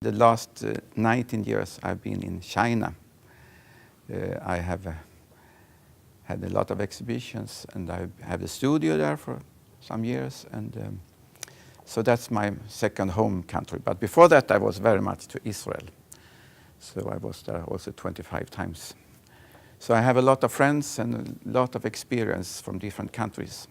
the last 19 years I've been in China. I have had a lot of exhibitions, and I have a studio there for some years, and so that's my second home country. But before that, I was very much to Israel. So I was there also 25 times. So I have a lot of friends and a lot of experience from different countries.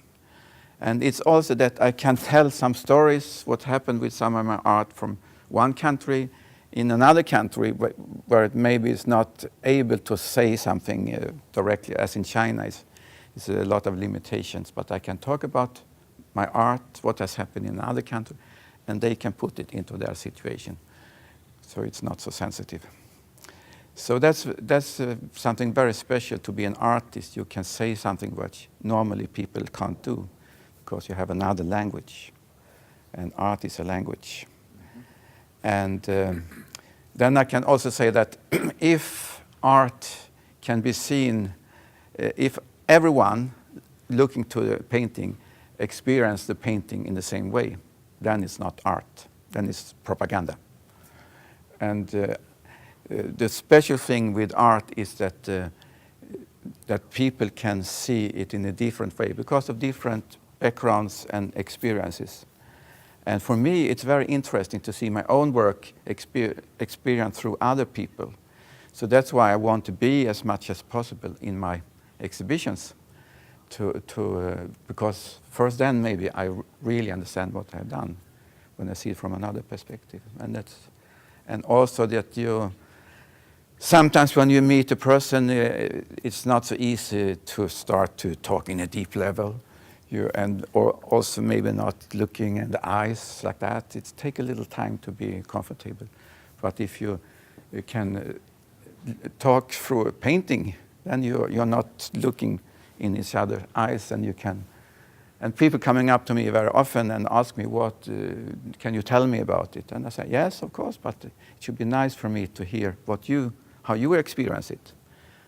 And it's also that I can tell some stories, what happened with some of my art from one country in another country where it maybe is not able to say something directly, as in China. It's a lot of limitations, but I can talk about my art, what has happened in another country, and they can put it into their situation. So it's not so sensitive. So that's something very special to be an artist. You can say something which normally people can't do because you have another language, and art is a language. And then I can also say that if art can be seen, if everyone looking to the painting experience the painting in the same way, then it's not art, then it's propaganda. And the special thing with art is that that people can see it in a different way because of different backgrounds and experiences. And for me, it's very interesting to see my own work experienced through other people. So that's why I want to be as much as possible in my exhibitions, because first then maybe I really understand what I've done when I see it from another perspective. And also that sometimes when you meet a person, it's not so easy to start to talk in a deep level. Or also maybe not looking in the eyes like that. It takes a little time to be comfortable. But if you can talk through a painting, then you're not looking in each other's eyes, and you can. And people coming up to me very often and ask me, "What can you tell me about it?" And I say, "Yes, of course, but it should be nice for me to hear how you experience it."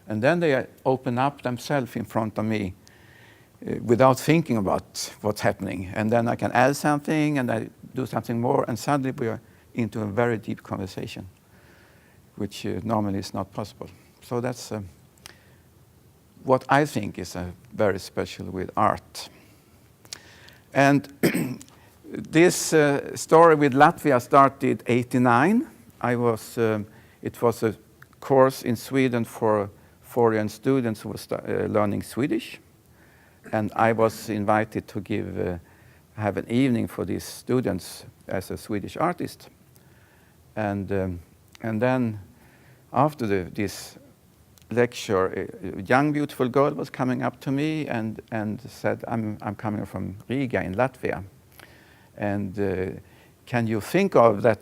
And then they open up themselves in front of me without thinking about what's happening. And then I can add something, and I do something more, and suddenly we are into a very deep conversation, which normally is not possible. So that's what I think is very special with art. And this story with Latvia started '89. It was a course in Sweden for foreign students who were learning Swedish. And I was invited to have an evening for these students as a Swedish artist. And then after this lecture, a young, beautiful girl was coming up to me and said, I'm coming from Riga in Latvia. And can you think of that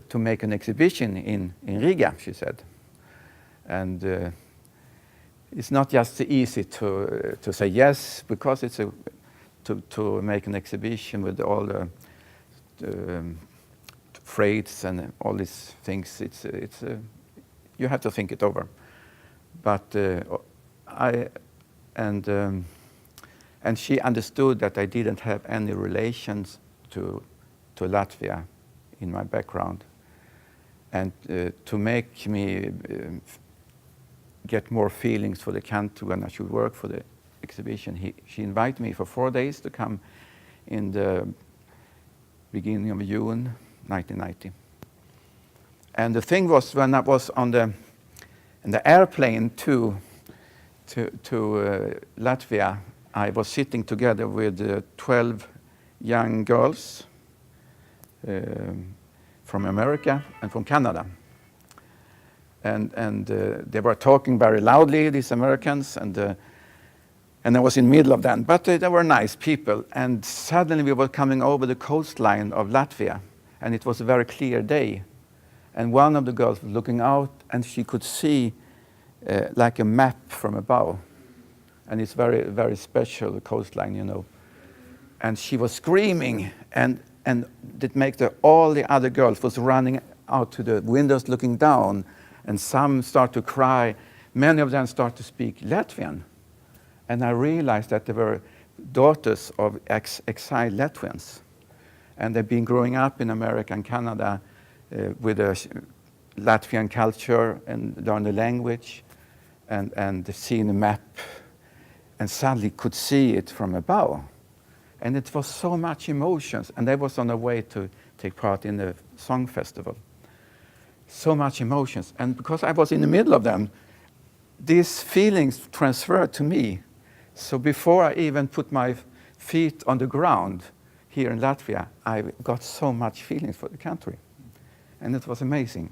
to make an exhibition in Riga, she said. And it's not just easy to say yes, because it's to make an exhibition with all the freights and all these things. You have to think it over. But and she understood that I didn't have any relations to Latvia in my background, and to make me get more feelings for the country when I should work for the exhibition, she invited me for 4 days to come in the beginning of June 1990. And the thing was, when I was in the airplane to Latvia, I was sitting together with 12 young girls from America and from Canada. And they were talking very loudly, these Americans, and I was in the middle of them. But they were nice people. And suddenly we were coming over the coastline of Latvia, and it was a very clear day. And one of the girls was looking out, and she could see like a map from above. And it's very, very special, the coastline, you know. And she was screaming, and it made all the other girls was running out to the windows looking down, and some start to cry. Many of them start to speak Latvian. And I realized that they were daughters of exiled Latvians. And they've been growing up in America and Canada, with the Latvian culture and learn the language and seeing the map and suddenly could see it from above. And it was so much emotions. And I was on the way to take part in the song festival. So much emotions. And because I was in the middle of them, these feelings transferred to me. So before I even put my feet on the ground here in Latvia, I got so much feelings for the country. And it was amazing.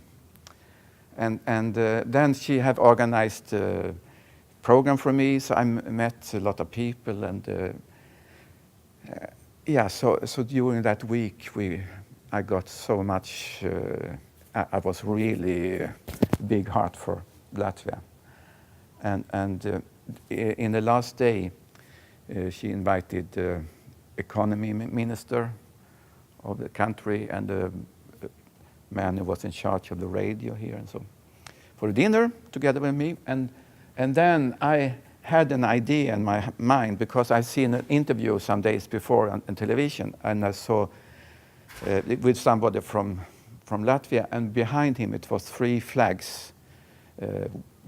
And then she have organized a program for me, so I met a lot of people. And so during that week, I got so much, I was really big heart for Latvia. And in the last day, she invited the economy minister of the country and the man who was in charge of the radio here and so for dinner together with me. And then I had an idea in my mind because I seen an interview some days before on television, and I saw with somebody from Latvia, and behind him it was 3 flags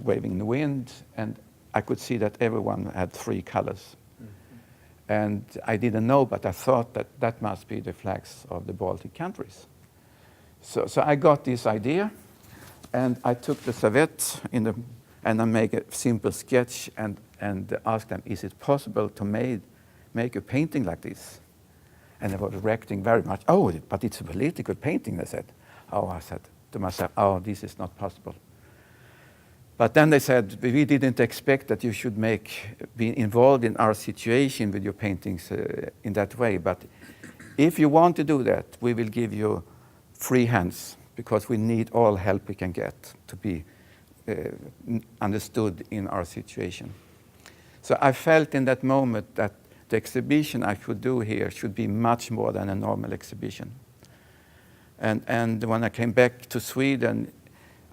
waving in the wind, and I could see that everyone had 3 colors. And I didn't know, but I thought that must be the flags of the Baltic countries. So I got this idea, and I took the serviette and I made a simple sketch and asked them, is it possible to make a painting like this? And they were reacting very much, oh, but it's a political painting, they said. Oh, I said to myself, oh, this is not possible. But then they said, we didn't expect that you should be involved in our situation with your paintings in that way. But if you want to do that, we will give you free hands, because we need all help we can get to be understood in our situation. So I felt in that moment that the exhibition I could do here should be much more than a normal exhibition. And when I came back to Sweden,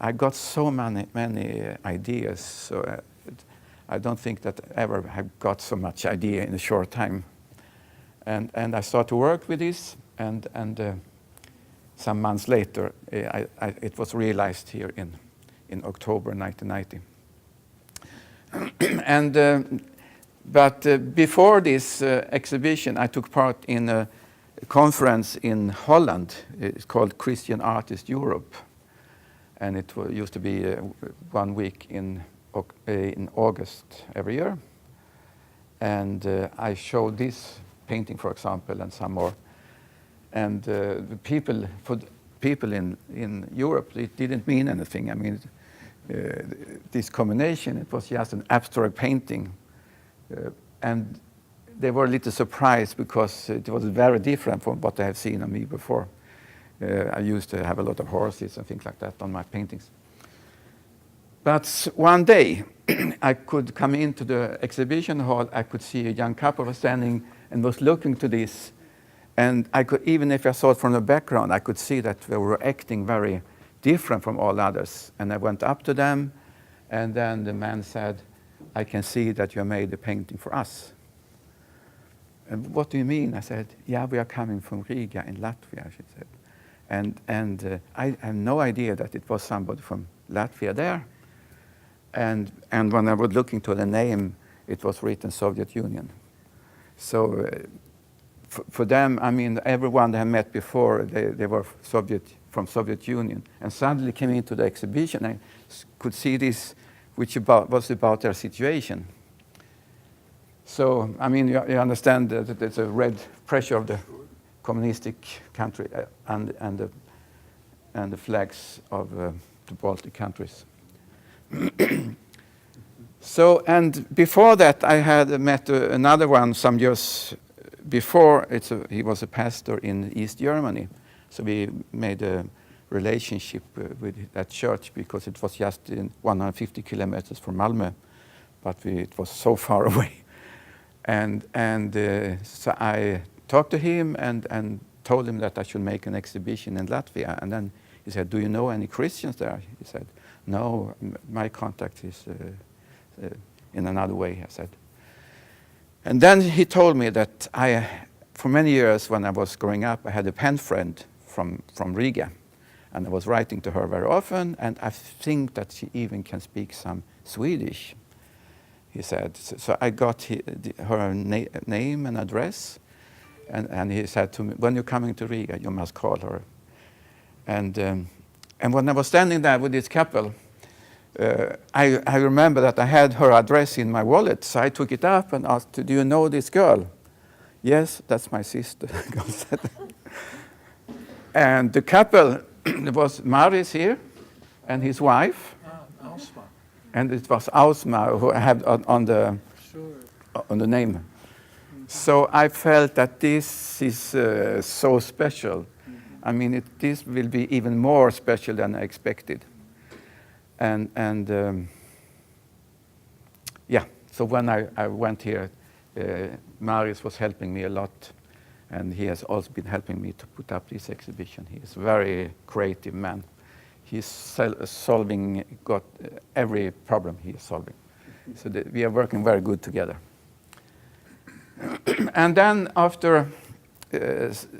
I got so many ideas. So I don't think that I ever have got so much idea in a short time. And I started to work with this, and some months later, it was realized here in October 1990. But before this exhibition, I took part in a conference in Holland. It's called Christian Artists Europe. And it used to be 1 week in August every year. And I showed this painting, for example, and some more. And the people in Europe, it didn't mean anything. I mean, this combination, it was just an abstract painting. And they were a little surprised because it was very different from what they have seen on me before. I used to have a lot of horses and things like that on my paintings. But one day, I could come into the exhibition hall, I could see a young couple was standing and was looking to this. And I could, even if I saw it from the background, I could see that they were acting very different from all others. And I went up to them, and then the man said, I can see that you made a painting for us. And what do you mean? I said, yeah, we are coming from Riga in Latvia, she said. And I had no idea that it was somebody from Latvia there. And when I was looking to the name, it was written Soviet Union. So for them, I mean, everyone they had met before, they were from Soviet Union. And suddenly came into the exhibition, I could see this, which was about their situation. So, I mean, you understand that there's a red pressure of the communistic country and the flags of the Baltic countries. So, and before that, I had met another one some years before. He was a pastor in East Germany. So we made a relationship with that church because it was just in 150 kilometers from Malmö, but it was so far away. And so I talked to him and told him that I should make an exhibition in Latvia. And then he said, do you know any Christians there? He said, no, my contact is in another way, I said. And then he told me that for many years when I was growing up, I had a pen friend from Riga. And I was writing to her very often, and I think that she even can speak some Swedish, he said. So I got her name and address, and he said to me, when you're coming to Riga, you must call her. And when I was standing there with this couple, I remember that I had her address in my wallet, so I took it up and asked, do you know this girl? Yes, that's my sister. And the couple, there was Maris here and his wife. Ausma. And it was Ausma who I had on the name. So I felt that this is so special. I mean, this will be even more special than I expected. And yeah, so when I went here, Marius was helping me a lot, and he has also been helping me to put up this exhibition. He is a very creative man. He's solving every problem he is solving. So we are working very good together. And then after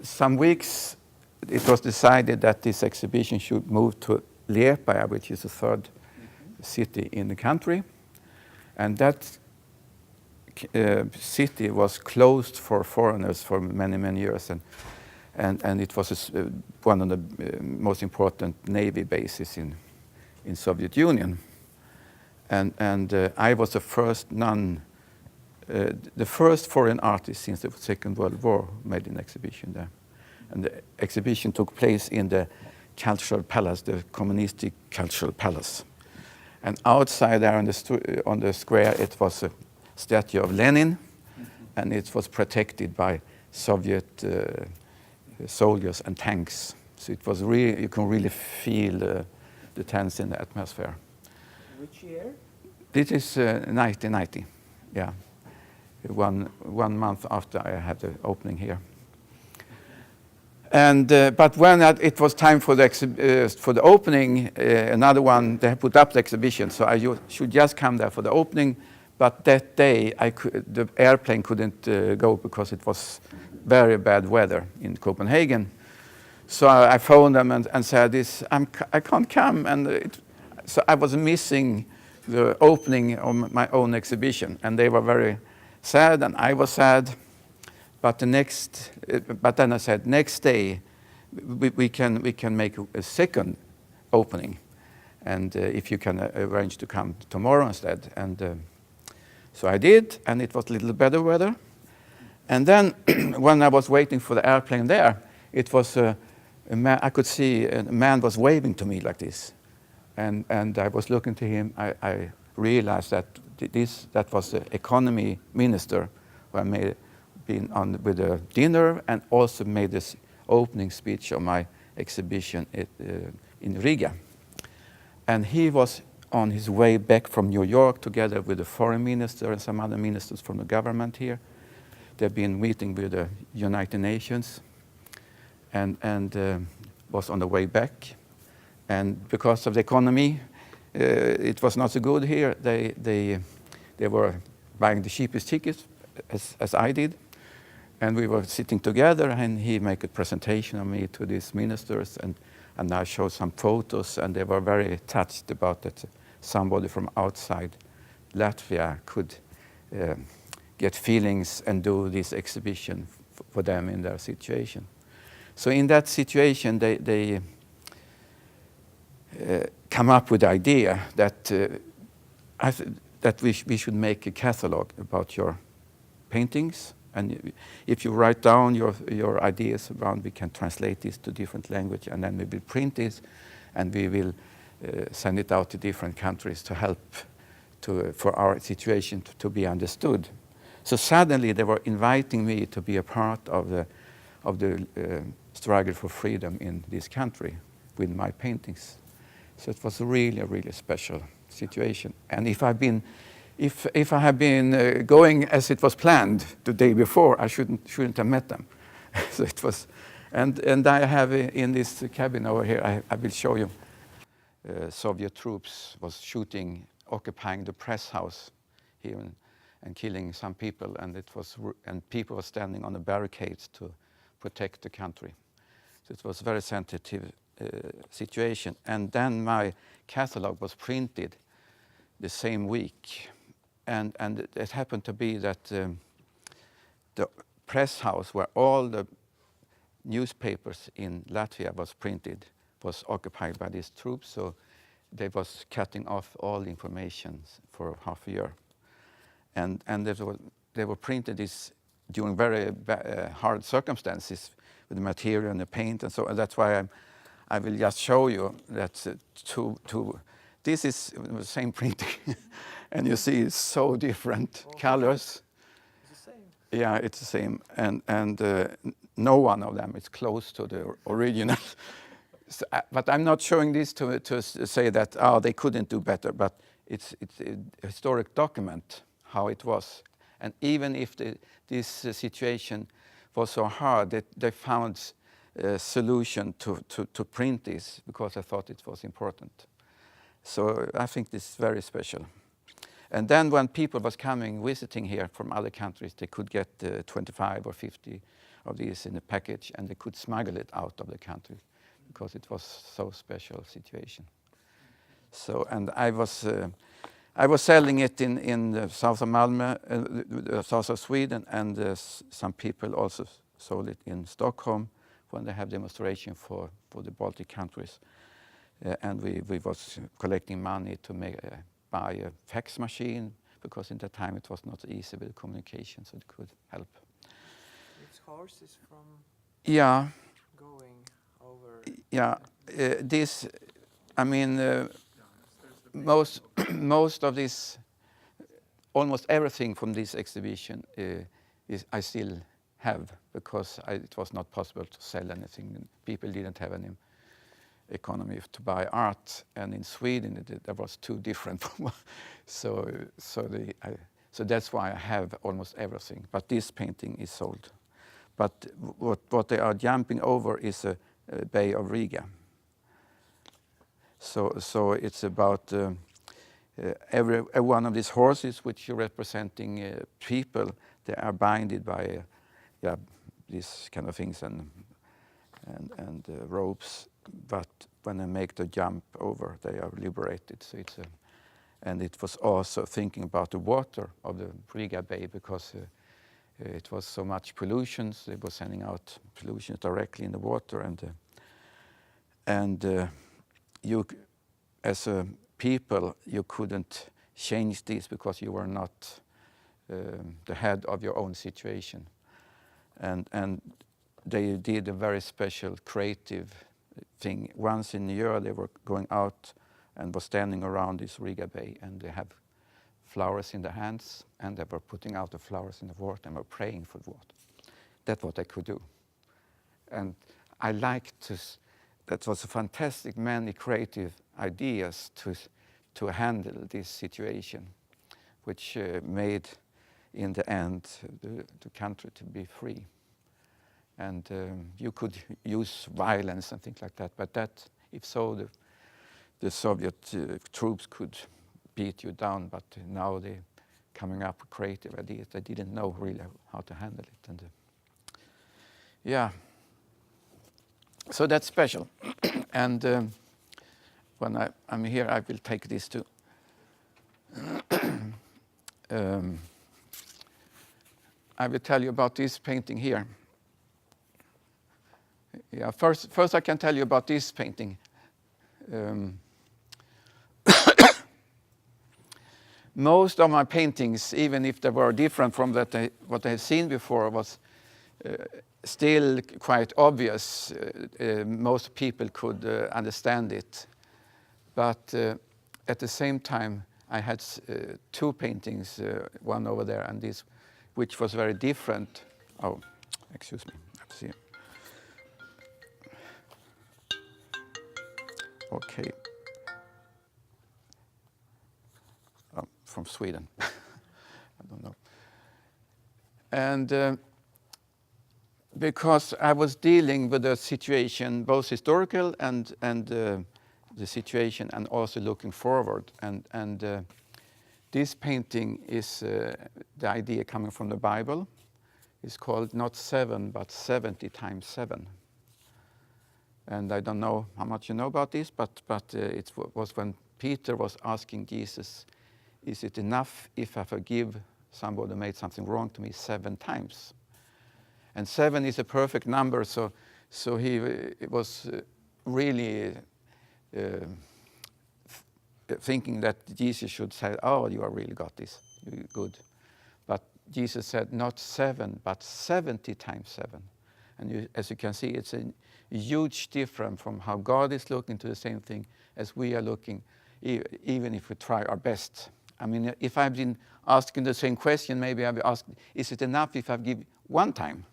some weeks, it was decided that this exhibition should move to Liepāja, which is the third city in the country. And that city was closed for foreigners for many, many years. And it was one of the most important Navy bases in Soviet Union. And I was the first the first foreign artist since the Second World War made an exhibition there. And the exhibition took place in the Cultural Palace, the Communistic Cultural Palace. And outside there on the square, it was a statue of Lenin, and it was protected by Soviet soldiers and tanks. So it was really, you can really feel the tense in the atmosphere. Which year? This is 1990, yeah. One month after I had the opening here. And but when it was time for the opening, another one, they put up the exhibition, so I should just come there for the opening. But that day, the airplane couldn't go because it was very bad weather in Copenhagen. So I phoned them and said, I can't come. And so I was missing the opening of my own exhibition, and they were very sad, and I was sad. But then I said, next day we can make a second opening, and if you can arrange to come tomorrow instead. And so I did, and it was a little better weather. And then when I was waiting for the airplane there, it was a man, I could see a man was waving to me like this, and I was looking to him. I realized that that was the economy minister who I been on with a dinner and also made this opening speech of my exhibition in Riga. And he was on his way back from New York together with the foreign minister and some other ministers from the government here. They've been meeting with the United Nations and was on the way back. And because of the economy, it was not so good here. They were buying the cheapest tickets, as I did. And we were sitting together, and he made a presentation of me to these ministers, and I showed some photos, and they were very touched about that somebody from outside Latvia could get feelings and do this exhibition for them in their situation. So in that situation, they come up with the idea that that we should make a catalog about your paintings, and if you write down your ideas around, we can translate this to different language, and then we will print this, and we will send it out to different countries to help for our situation to be understood. So suddenly they were inviting me to be a part of the struggle for freedom in this country with my paintings. So it was really a really special situation. And if I had been going as it was planned the day before, I shouldn't have met them. So it was, and I have in this cabin over here, I will show you. Soviet troops was occupying the press house here and killing some people, and people were standing on the barricades to protect the country. So it was very sensitive situation. And then my catalog was printed the same week. And it happened to be that the press house where all the newspapers in Latvia was printed was occupied by these troops, so they was cutting off all information for half a year. And they were printed this during very hard circumstances with the material and the paint and so. And that's why I will just show you that this is the same printing, and you see it's so different colors. It's the same. Yeah, it's the same, and no one of them is close to the original. So, but I'm not showing this to say that they couldn't do better, but it's a historic document how it was. And even if this situation was so hard, they found a solution to print this because I thought it was important. So I think this is very special. And then when people was coming, visiting here from other countries, they could get 25 or 50 of these in a package, and they could smuggle it out of the country because it was so special situation. So, and I was selling it in the south of Malmö, south of Sweden, and some people also sold it in Stockholm when they have demonstration for the Baltic countries. And we was collecting money to buy a fax machine, because in that time it was not easy with communication, so it could help. It's horses from going over. Yeah, this, I mean, most of this, almost everything from this exhibition is I still have, because it was not possible to sell anything. People didn't have any economy to buy art, and in Sweden there was too different. so that's why I have almost everything. But this painting is sold. But what they are jumping over is a Bay of Riga. So it's about every one of these horses, which are representing people. They are binded by these kind of things and ropes. But when they make the jump over, they are liberated. So and it was also thinking about the water of the Riga Bay, because it was so much pollution. They were sending out pollution directly in the water, and you, as a people, you couldn't change this because you were not the head of your own situation, and they did a very special creative thing. Once in a year they were going out and were standing around this Riga Bay, and they have flowers in their hands, and they were putting out the flowers in the water and were praying for the water. That's what they could do. And I liked to, that was a fantastic, many creative ideas to handle this situation, which made, in the end, the country to be free. And you could use violence and things like that, but that, if so, the Soviet troops could beat you down, but now they're coming up with creative ideas. They didn't know really how to handle it. And so that's special. And when I'm here, I will take this too. I will tell you about this painting here. Yeah, first I can tell you about this painting. Most of my paintings, even if they were different from what I had seen before, was still quite obvious. Most people could understand it. But at the same time, I had two paintings, one over there and this, which was very different. Oh, excuse me. Let's see. Okay. From Sweden. I don't know. And because I was dealing with a situation, both historical and the situation, and also looking forward. And this painting is the idea coming from the Bible. It's called not 7, but 70 times 7. And I don't know how much you know about this, but it was when Peter was asking Jesus, is it enough if I forgive somebody who made something wrong to me 7 times? And 7 is a perfect number, so he was really thinking that Jesus should say, oh, you have really got this, you're good. But Jesus said, not 7, but 70 times 7. And as you can see, it's a huge difference from how God is looking to the same thing as we are looking, even if we try our best. I mean, if I've been asking the same question, maybe I've asked, is it enough if I give 1 time?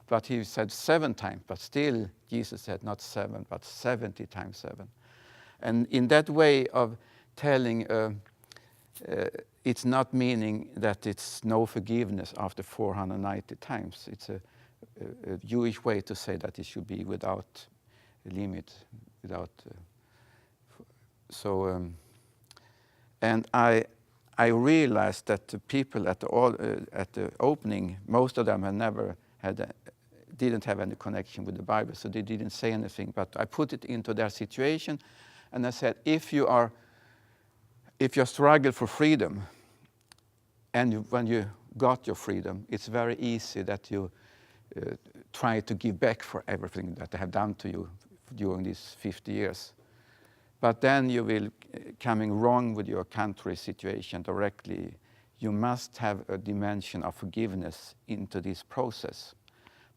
But he said 7 times, but still Jesus said not 7, but 70 times 7. And in that way of telling, it's not meaning that it's no forgiveness after 490 times. It's a Jewish way to say that it should be without a limit, without. And I realized that the people at the opening, most of them had never didn't have any connection with the Bible, so they didn't say anything. But I put it into their situation, and I said, if you struggle for freedom, and when you got your freedom, it's very easy that you try to give back for everything that they have done to you during these 50 years. But then you will coming wrong with your country situation directly. You must have a dimension of forgiveness into this process.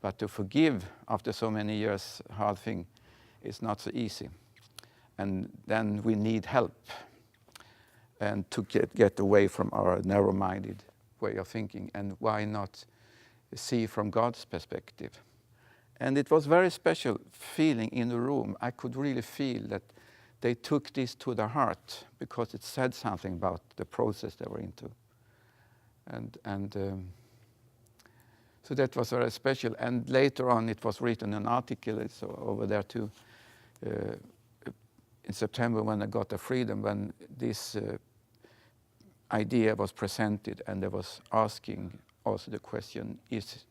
But to forgive after so many years, hard thing, is not so easy. And then we need help, and to get away from our narrow-minded way of thinking. And why not see from God's perspective? And it was very special feeling in the room. I could really feel that they took this to their heart, because it said something about the process they were into. So that was very special. And later on, it was written an article, it's over there too, in September, when I got the freedom, when this idea was presented, and they was asking also the question, is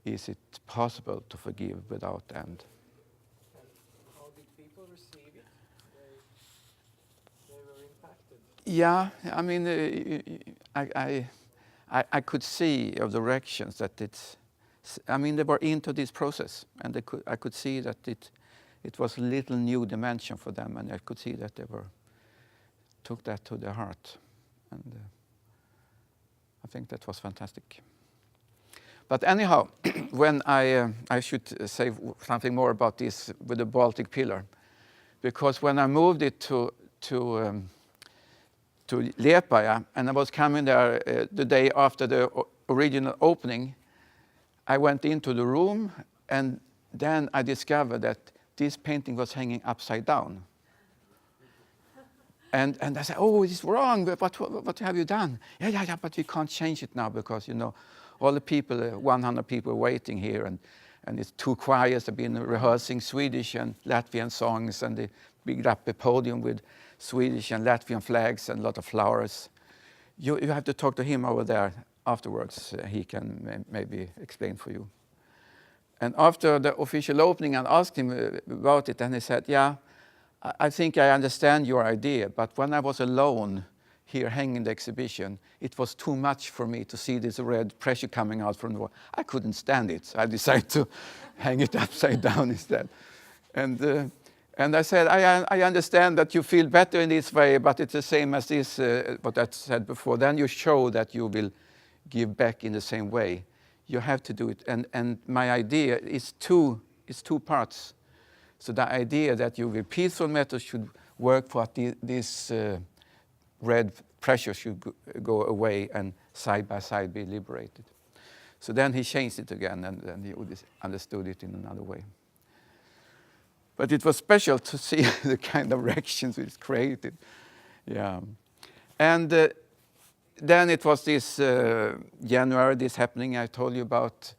it possible to forgive without end? How did people receive it? They were impacted. Yeah, I mean, I could see of the reactions that they were into this process, and I could see that it was a little new dimension for them, and I could see that they took that to their heart, and I think that was fantastic. But anyhow, when I should say something more about this with the Baltic Pillar, because when I moved it to Liepāja, and I was coming there the day after the original opening, I went into the room, and then I discovered that this painting was hanging upside down. And I said, oh, it's wrong, but what have you done? Yeah, but we can't change it now, because, all the people, 100 people waiting here, and it's 2 choirs have been rehearsing Swedish and Latvian songs, and they bigged up a podium with Swedish and Latvian flags and a lot of flowers. You have to talk to him over there afterwards. He can maybe explain for you. And after the official opening, I asked him about it, and he said, yeah, I think I understand your idea, but when I was alone here hanging the exhibition, it was too much for me to see this red pressure coming out from the wall. I couldn't stand it, so I decided to hang it upside down instead. And I said, I understand that you feel better in this way, but it's the same as this, what I said before. Then you show that you will give back in the same way. You have to do it. And my idea is two parts. So the idea that you with peaceful methods should work for this red pressure should go away, and side by side be liberated. So then he changed it again, and he understood it in another way. But it was special to see the kind of reactions it created. Yeah. And then it was this January, this happening I told you about,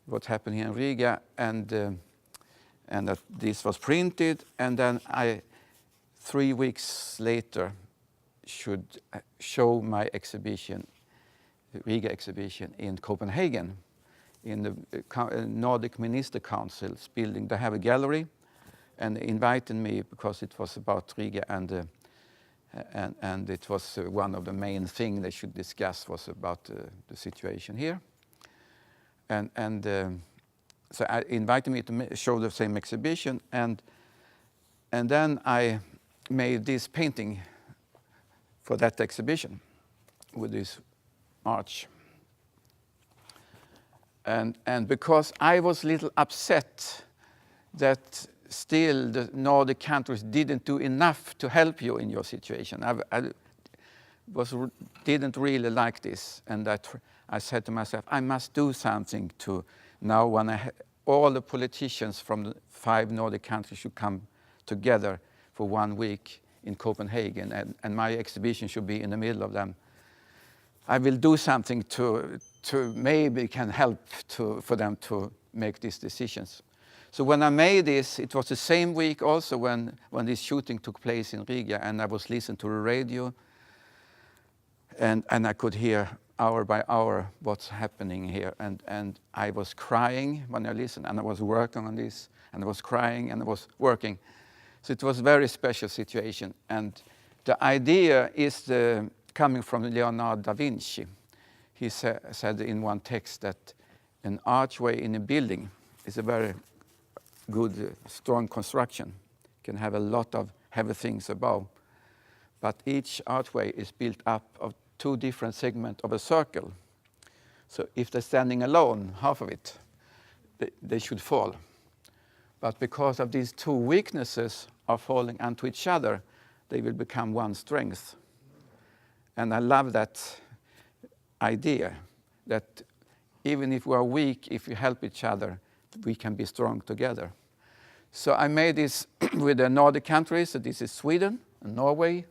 what happened here in Riga, and that this was printed, and then 3 weeks later should show my exhibition, Riga exhibition, in Copenhagen, in the Nordic Minister Council's building. They have a gallery, and invited me because it was about Riga, and it was one of the main things they should discuss was about the situation here. So I invited me to show the same exhibition, and then I made this painting for that exhibition with this arch. And because I was a little upset that still the Nordic countries didn't do enough to help you in your situation. I didn't really like this, and I said to myself, I must do something to now when all the politicians from the 5 Nordic countries should come together for 1 week in Copenhagen, and my exhibition should be in the middle of them. I will do something to maybe can help for them to make these decisions. So when I made this, it was the same week also when this shooting took place in Riga, and I was listening to the radio, and I could hear hour by hour what's happening here, and I was crying when I listened, and I was working on this, and I was crying, and I was working. So it was a very special situation, and the idea is coming from Leonardo da Vinci. He said in one text that an archway in a building is a very good, strong construction. Can have a lot of heavy things above. But each archway is built up of 2 different segments of a circle. So if they're standing alone, half of it, they should fall. But because of these 2 weaknesses are falling onto each other, they will become one strength. And I love that idea, that even if we are weak, if we help each other, we can be strong together. So I made this with the Nordic countries. So this is Sweden and Norway,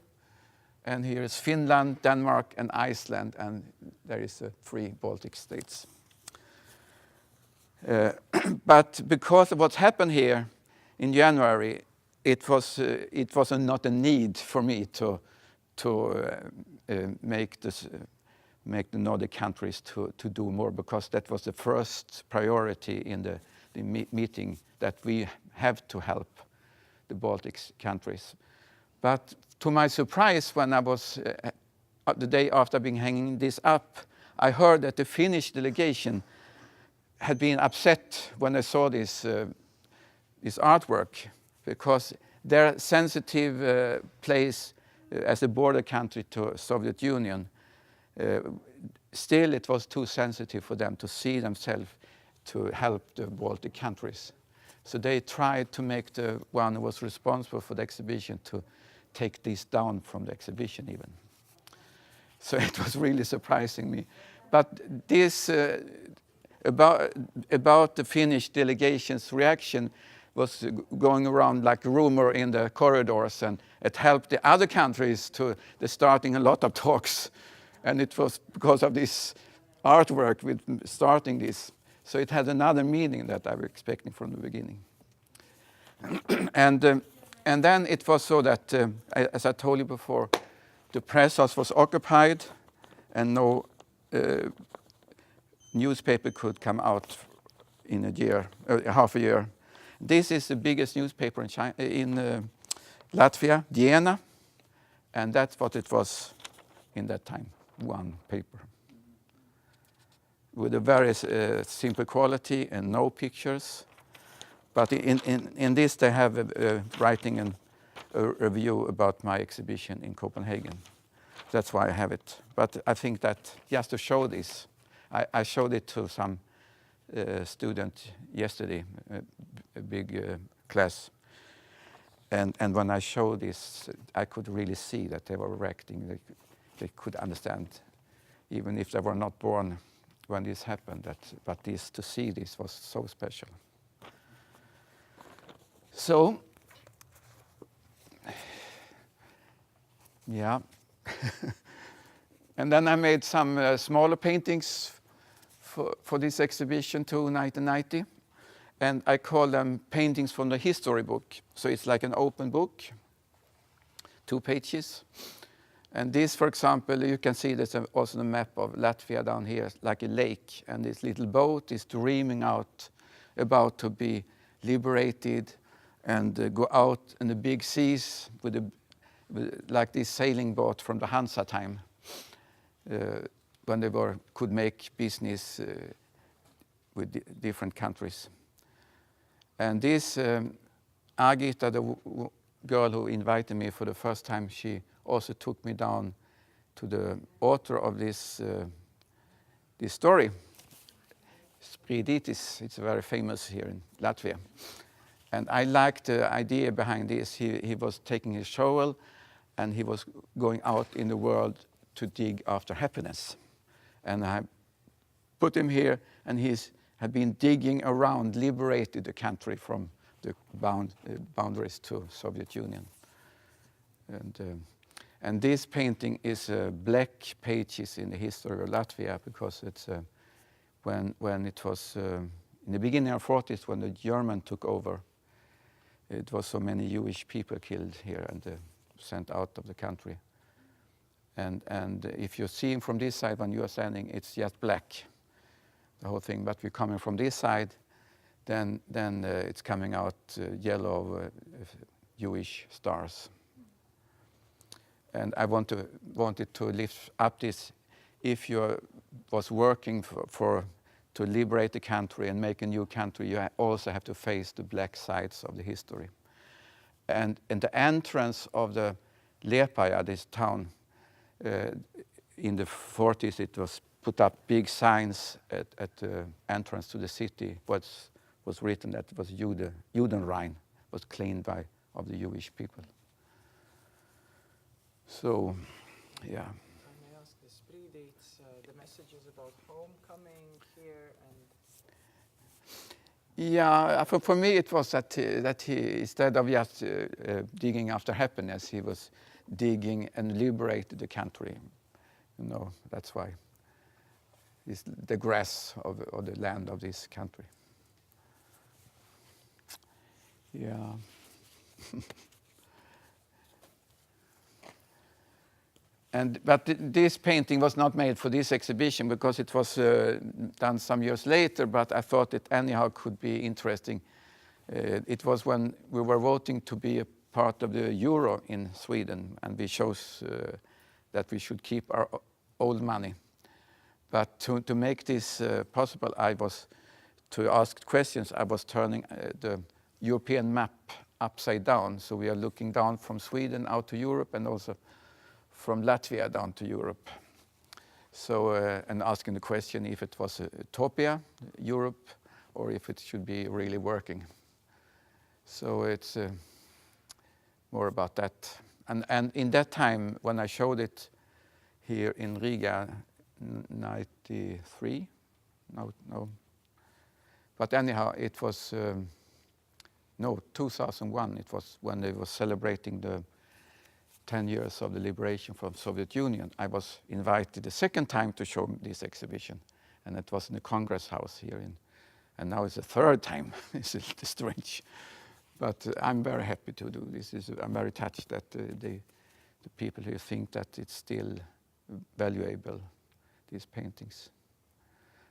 and here is Finland, Denmark, and Iceland, and there is 3 Baltic states. But because of what's happened here in January, it was not a need for me to make the Nordic countries to do more, because that was the first priority in the meeting, that we have to help the Baltic countries. But to my surprise, when I was the day after being hanging this up, I heard that the Finnish delegation had been upset when they saw this artwork, because their sensitive place as a border country to Soviet Union, still it was too sensitive for them to see themselves to help the Baltic countries. So they tried to make the one who was responsible for the exhibition to take this down from the exhibition even. So it was really surprising me. But this, about the Finnish delegation's reaction was going around like rumor in the corridors, and it helped the other countries to starting a lot of talks. And it was because of this artwork with starting this. So it had another meaning that I was expecting from the beginning. And then it was so that, as I told you before, the press house was occupied, and no newspaper could come out in a year, half a year. This is the biggest newspaper in Latvia, Vienna, and that's what it was in that time, one paper. With a very simple quality and no pictures. But in this they have writing a review about my exhibition in Copenhagen. That's why I have it. But I think that just to show this, I showed it to some student yesterday, a big class. And when I showed this, I could really see that they were reacting. They could understand, even if they were not born when this happened, but to see this was so special. So, yeah. And then I made some smaller paintings for this exhibition too, 1990. And I call them paintings from the history book. So it's like an open book, 2 pages. And this, for example, you can see there's also the map of Latvia down here, like a lake. And this little boat is dreaming out about to be liberated and go out in the big seas like this sailing boat from the Hansa time, when they could make business with different countries. And this Agita, the girl who invited me for the first time, she also took me down to the author of this story, Spriditis. It's very famous here in Latvia. And I liked the idea behind this. He was taking his shovel and he was going out in the world to dig after happiness. And I put him here, and had been digging around, liberated the country from the boundaries to Soviet Union. And this painting is black pages in the history of Latvia, because it's when it was in the beginning of the 40s, when the German took over. It was so many Jewish people killed here and sent out of the country. And if you see him from this side when you are standing, it's just black, the whole thing. But we're coming from this side, then it's coming out yellow Jewish stars. And I wanted to lift up this. If you was working to liberate the country and make a new country, you also have to face the black sides of the history. And in the entrance of the Liepaja, this town, in the 40s, it was put up big signs at the entrance to the city. Was written that it was Judenrein, was cleaned of the Jewish people. So, yeah. I may ask, the Spridates, the messages about homecoming here and... Yeah, for me it was that he instead of just digging after happiness, he was digging and liberated the country. You know, that's why it's the grass of the land of this country. Yeah. But this painting was not made for this exhibition, because it was done some years later, but I thought it anyhow could be interesting. It was when we were voting to be a part of the euro in Sweden, and we chose that we should keep our old money. But to make this possible, to ask questions, I was turning the European map upside down. So we are looking down from Sweden out to Europe, and also from Latvia down to Europe. So, and asking the question if it was a utopia, Europe, or if it should be really working. So it's more about that. And in that time, when I showed it here in Riga, 93, no. But anyhow, it was, 2001, it was when they were celebrating the 10 years of the liberation from Soviet Union. I was invited the second time to show this exhibition, and it was in the Congress House here and now it's the third time. It's a little strange, but I'm very happy to do this. I'm very touched that the people here think that it's still valuable, these paintings.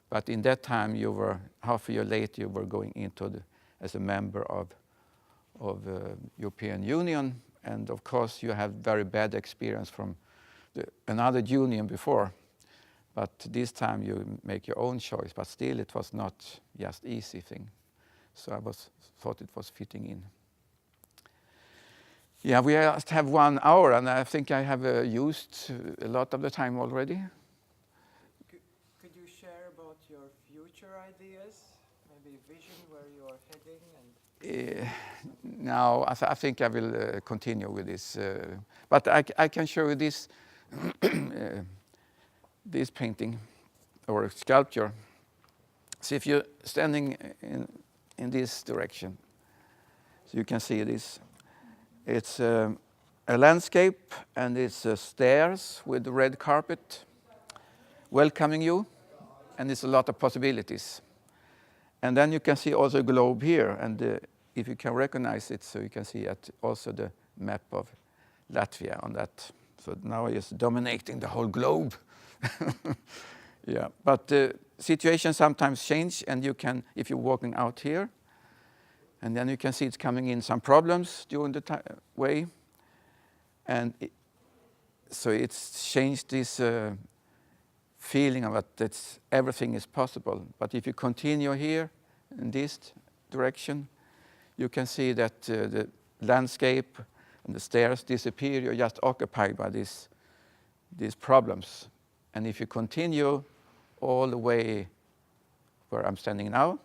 But in that time, you were half a year later, you were going into as a member of European Union. And of course, you have very bad experience from another union before. But this time you make your own choice. But still, it was not just easy thing. So I thought it was fitting in. Yeah, we just have 1 hour, and I think I have used a lot of the time already. Could you share about your future ideas? Maybe vision where you are heading and... No, I think I will continue with this. But I can show you this this painting or sculpture. So if you're standing in this direction, so you can see this. It's a landscape, and it's stairs with red carpet welcoming you, and it's a lot of possibilities. And then you can see also a globe here, and if you can recognize it, so you can see also the map of Latvia on that. So now it's dominating the whole globe. Yeah, but the situation sometimes change, and you can, if you're walking out here, And then you can see it's coming in some problems during the way. And so it's changed this feeling of that everything is possible. But if you continue here in this direction, you can see that the landscape and the stairs disappear. You're just occupied by these problems. And if you continue all the way where I'm standing now,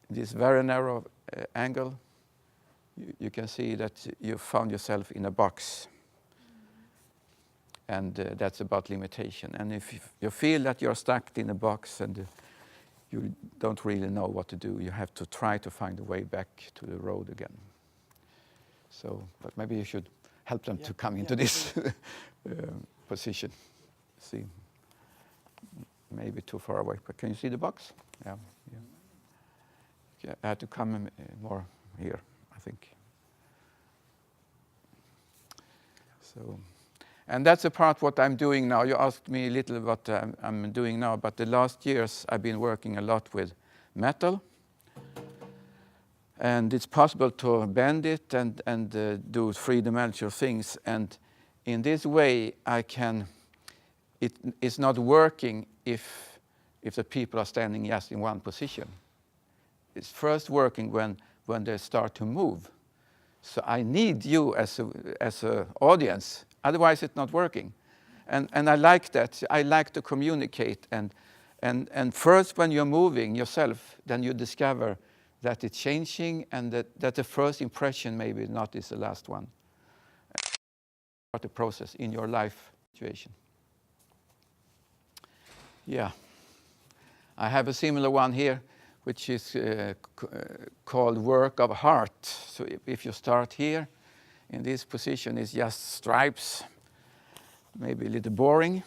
this very narrow angle, you can see that you found yourself in a box. And that's about limitation. And if you feel that you're stuck in a box and you don't really know what to do, you have to try to find a way back to the road again. So, but maybe you should help them to come into this position. See, maybe too far away, but can you see the box? Yeah. I had to come more here, I think. So, and that's a part what I'm doing now. You asked me a little what I'm doing now, but the last years I've been working a lot with metal. And it's possible to bend it and do three-dimensional things. And in this way, it's not working if the people are standing just in one position. It's first working when they start to move. So I need you as a audience. Otherwise, it's not working. And I like that. I like to communicate. And first, when you're moving yourself, then you discover that it's changing and that the first impression maybe not is the last one. Start the process in your life situation. Yeah. I have a similar one here, which is called work of heart. So if you start here, in this position, it's just stripes, maybe a little boring.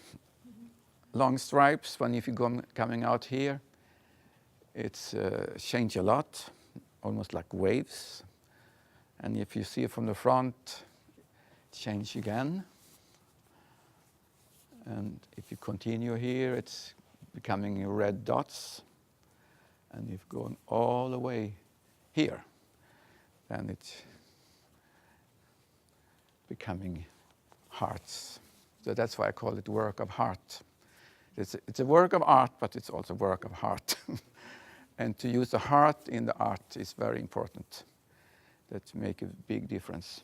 Long stripes, when if you're coming out here, it's changed a lot, almost like waves. And if you see it from the front, change again. And if you continue here, it's becoming red dots. And if going all the way here, then it's becoming hearts. So that's why I call it work of heart. It's a work of art, but it's also work of heart. And to use the heart in the art is very important. That make a big difference.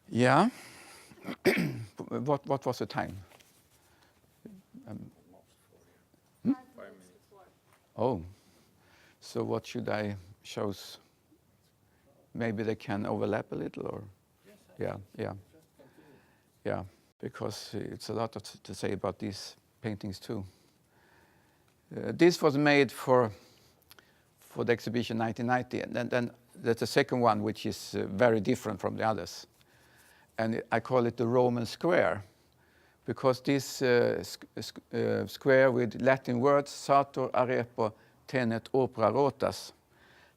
Yeah. What was the time? 5 minutes before. Oh, so what should I show? Maybe they can overlap a little, or yeah, because it's a lot to say about these paintings too. This was made for the exhibition 1990, and then there's a second one which is very different from the others, and I call it the Roman square, because this square with Latin words Sator, Arepo, Tenet, Opera, Rotas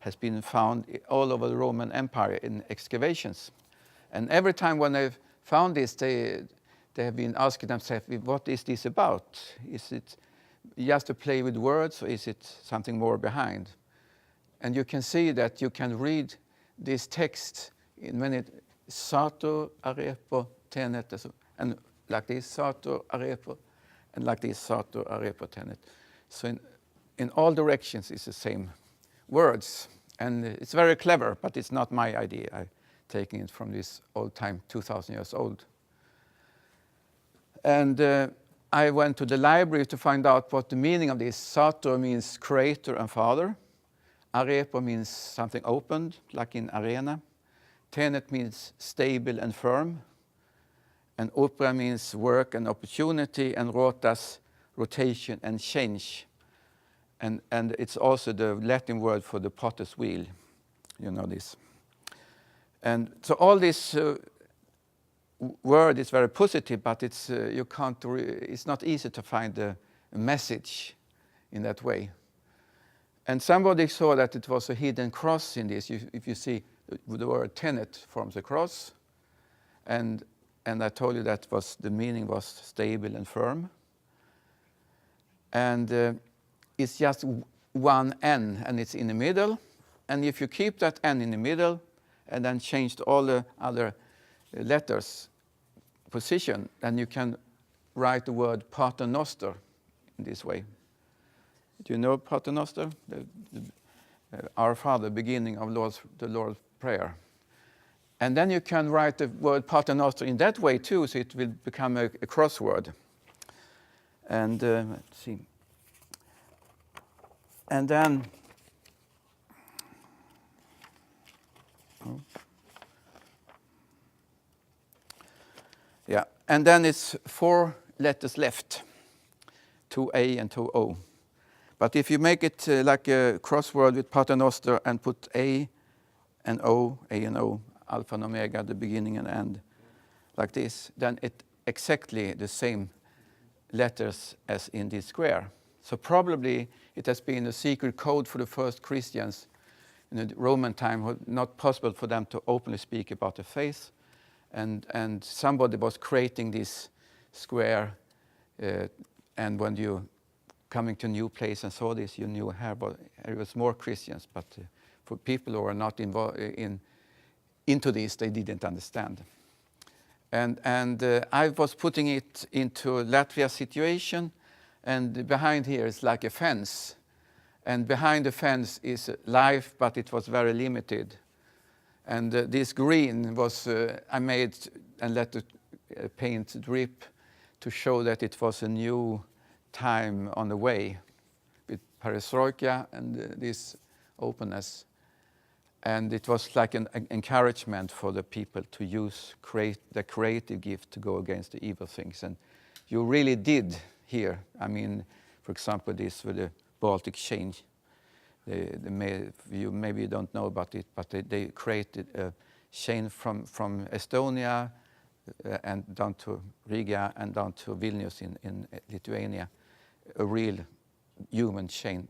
has been found all over the Roman Empire in excavations, and every time when they've found this, they have been asking themselves, what is this about? Is it just a play with words, or is it something more behind? And you can see that you can read this text in many Sator, Arepo, Tenet, and like this Sator, Arepo, and like this Sator, Arepo, Tenet. So in all directions it's the same words, and it's very clever, but it's not my idea. I'm taking it from this old time, 2,000 years old. And I went to the library to find out what the meaning of this. Sator means creator and father. Arepo means something opened, like in arena. Tenet means stable and firm. And opera means work and opportunity, and rotas, rotation and change. And it's also the Latin word for the potter's wheel. You know this. And so all this word is very positive, but it's it's not easy to find a message in that way. And somebody saw that it was a hidden cross in this. If you see the word tenet forms a cross, and I told you that the meaning was stable and firm. And it's just one N, and it's in the middle. And if you keep that N in the middle and then change all the other letters position, then you can write the word Paternoster in this way. Do you know Paternoster? Our Father, beginning of the Lord's Prayer. And then you can write the word Paternoster in that way too, so it will become a crossword. And let's see. And then, yeah, and then it's 4 letters left, 2A and 2O. But if you make it like a crossword with Paternoster and put A and O, Alpha and Omega, the beginning and end, like this, then it's exactly the same letters as in this square. So probably it has been a secret code for the first Christians in the Roman time, not possible for them to openly speak about the faith. And somebody was creating this square, and when you coming to a new place and saw this, you knew here, but there was more Christians, but for people who are not involved into this, they didn't understand. And I was putting it into Latvia situation, and behind here is like a fence. And behind the fence is life, but it was very limited. And this green was, I made and let the paint drip to show that it was a new time on the way with perestroika and this openness. And it was like an encouragement for the people to use the creative gift to go against the evil things. And you really did here. I mean, for example, this with the Baltic chain. You maybe don't know about it, but they created a chain from Estonia and down to Riga and down to Vilnius in Lithuania. A real human chain,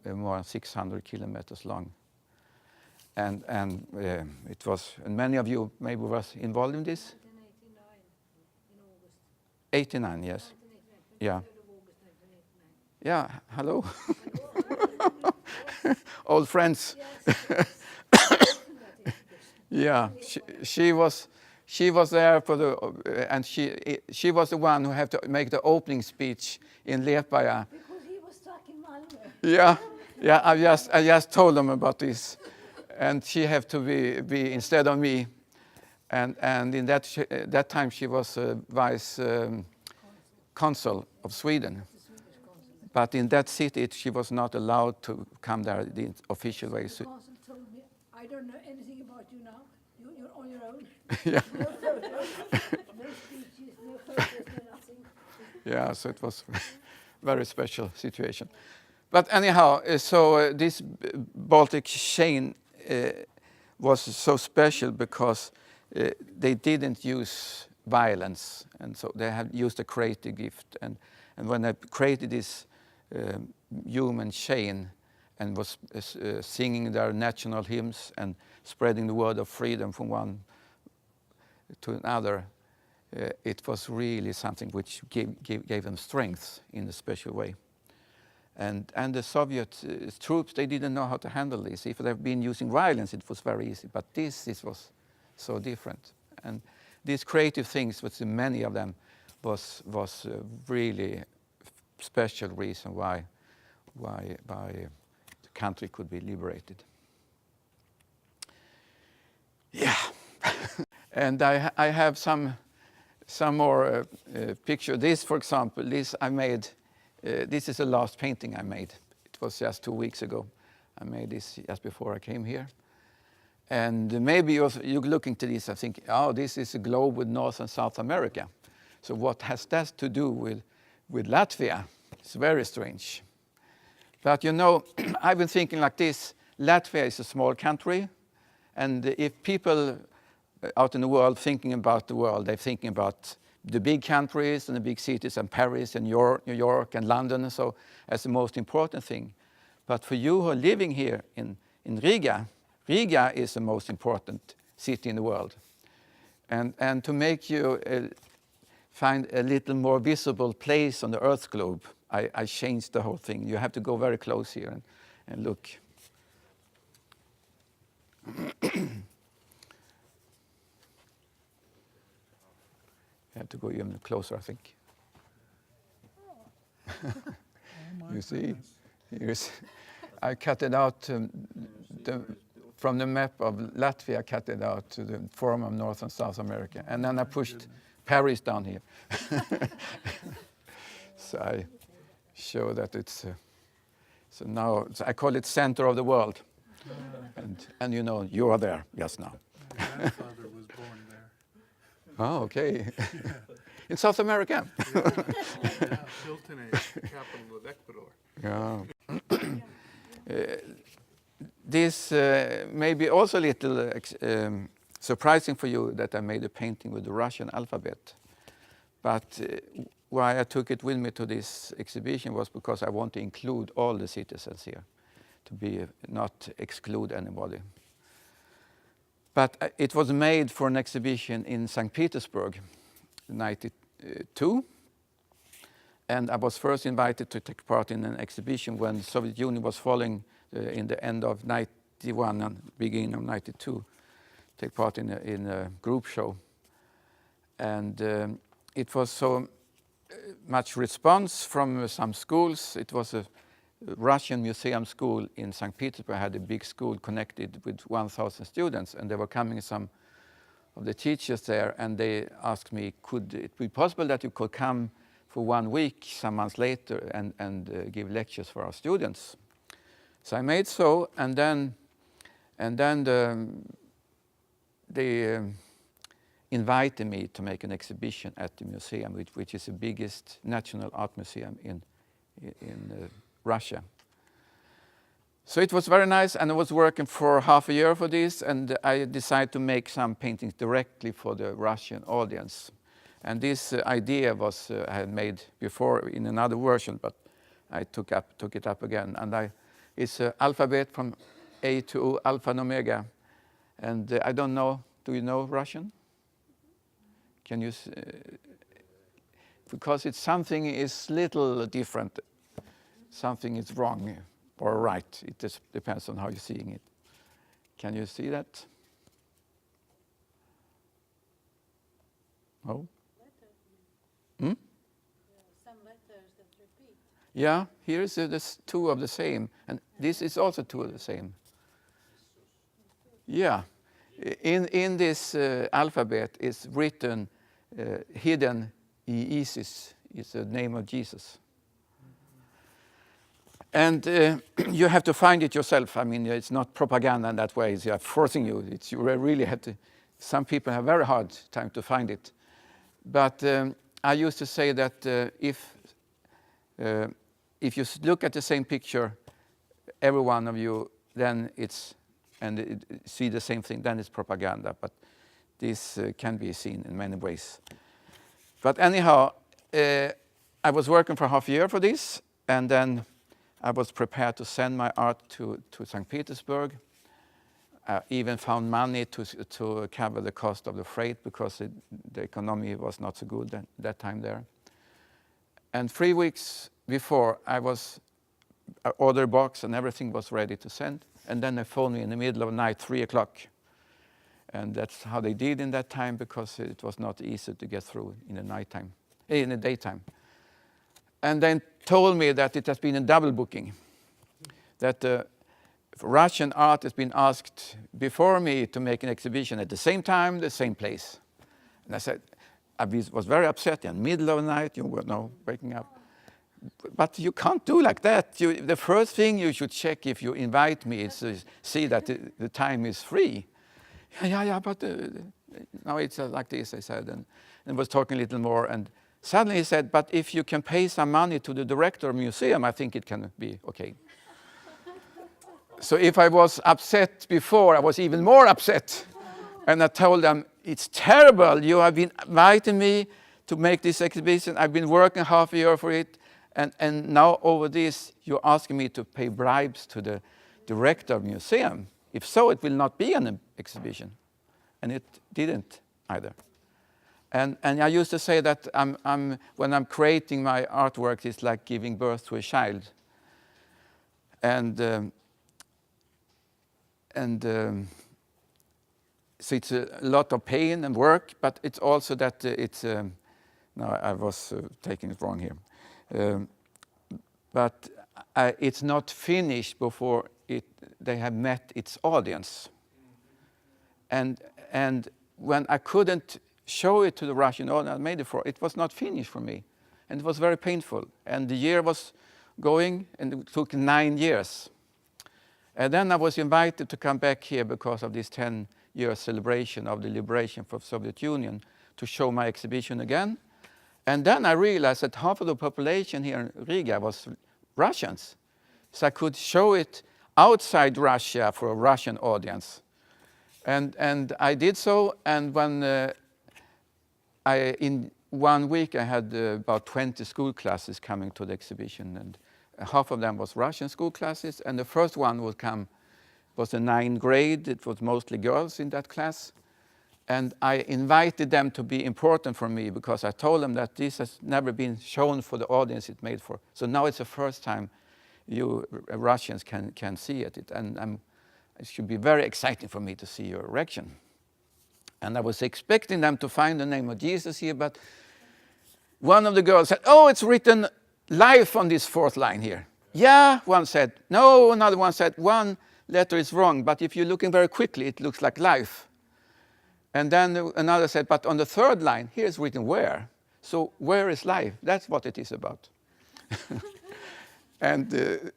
more than 600 kilometers long. And it was, and many of you maybe was involved in this? 1989 in August. 89, yes. 1989. Yeah. Yeah, hello. Old friends. Yeah, she was there for the, and she was the one who had to make the opening speech in Latvia. Because he was stuck in Malmö. Yeah. I just told them about this, and she had to be instead of me, and in that time she was vice consul of Sweden. But in that city, she was not allowed to come there the official way. The consul told me, I don't know anything about you now. You're on your own. Yeah. No photos, no speeches, no photos, no nothing. Yeah, so it was a very special situation. But anyhow, so this Baltic chain was so special because they didn't use violence, and so they had used a creative gift. And when they created this human chain and was singing their national hymns and spreading the word of freedom from one to another, it was really something which gave them strength in a special way. And the Soviet troops, they didn't know how to handle this. If they've been using violence, it was very easy. But this was so different. And these creative things, which many of them, was really special reason why the country could be liberated. Yeah. And I have some more picture. This, for example, this I made. This is the last painting I made. It was just 2 weeks ago. I made this just before I came here. And maybe you're looking to this and think, oh, this is a globe with North and South America. So what has that to do with Latvia? It's very strange. But you know, I've been thinking like this. Latvia is a small country. And if people out in the world thinking about the world, they're thinking about the big countries and the big cities and Paris and New York and London and so as the most important thing. But for you who are living here in Riga, Riga is the most important city in the world. And to make you find a little more visible place on the Earth globe, I changed the whole thing. You have to go very close here and look. You have to go even closer, I think. You see, I cut it out from the map of Latvia. I cut it out to the form of North and South America, and then I pushed Paris down here. So I show that it's. So now I call it center of the world, and you know you are there just now. My grandfather was born there. Oh, okay. In South America. Yeah, Hilton is the capital of Ecuador. Yeah. This may be also a little surprising for you that I made a painting with the Russian alphabet. But why I took it with me to this exhibition was because I want to include all the citizens here, to be not exclude anybody. But it was made for an exhibition in St. Petersburg, 1992. And I was first invited to take part in an exhibition when the Soviet Union was falling in the end of 91 and beginning of 92. Take part in a group show. And it was so much response from some schools. It was a Russian museum school in St. Petersburg, had a big school connected with 1,000 students, and there were coming some of the teachers there, and they asked me, could it be possible that you could come for 1 week, some months later, and give lectures for our students? So I made so, and then they invited me to make an exhibition at the museum, which is the biggest national art museum in Russia. So it was very nice, and I was working for half a year for this, and I decided to make some paintings directly for the Russian audience. And this idea was I had made before in another version, but I took it up again. And it's an alphabet from A to O, Alpha and Omega. And I don't know, do you know Russian? Can you? Because it's something is little different. Something is wrong or right. It just depends on how you're seeing it. Can you see that? Oh? Hmm? Some letters that repeat. Yeah, here is this two of the same, and this is also two of the same. Yeah, in this alphabet is written hidden Isis is the name of Jesus. And you have to find it yourself. I mean, it's not propaganda in that way. It's forcing you. You really have to. Some people have a very hard time to find it. But I used to say that if you look at the same picture, every one of you, then see the same thing, then it's propaganda. But this can be seen in many ways. But anyhow, I was working for half a year for this, and then I was prepared to send my art to St. Petersburg. I even found money to cover the cost of the freight because the economy was not so good at that time there. And 3 weeks before, I ordered a box and everything was ready to send. And then they phoned me in the middle of the night, 3 o'clock. And that's how they did in that time because it was not easy to get through in the daytime. And then told me that it has been a double booking, that Russian art has been asked before me to make an exhibition at the same time, the same place. And I said, I was very upset in the middle of the night, you were waking up. But you can't do like that. The first thing you should check if you invite me is to see that the time is free. Yeah, but now it's like this, I said, and was talking a little more. And suddenly he said, but if you can pay some money to the director of the museum, I think it can be okay. So if I was upset before, I was even more upset. And I told them, it's terrible. You have been inviting me to make this exhibition. I've been working half a year for it. And now over this, you're asking me to pay bribes to the director of the museum. If so, it will not be an exhibition. And it didn't either. And I used to say that when I'm creating my artwork, it's like giving birth to a child. And so it's a lot of pain and work, but it's also that it's... no, I was taking it wrong here. But it's not finished before they have met its audience. And when I couldn't show it to the Russian audience I made it for, it was not finished for me. And it was very painful. And the year was going, and it took 9 years. And then I was invited to come back here because of this 10-year celebration of the liberation from the Soviet Union to show my exhibition again. And then I realized that half of the population here in Riga was Russians. So I could show it outside Russia for a Russian audience. And I did so, and when in 1 week I had about 20 school classes coming to the exhibition, and half of them was Russian school classes, and the first one was the 9th grade. It was mostly girls in that class. And I invited them to be important for me because I told them that this has never been shown for the audience it's made for. So now it's the first time you Russians can see it. And it should be very exciting for me to see your reaction. And I was expecting them to find the name of Jesus here, but one of the girls said, "Oh, it's written life on this 4th line here." Yeah, one said. No, another one said, "One letter is wrong, but if you're looking very quickly, it looks like life." And then another said, "But on the 3rd line, here is written where. So where is life? That's what it is about." And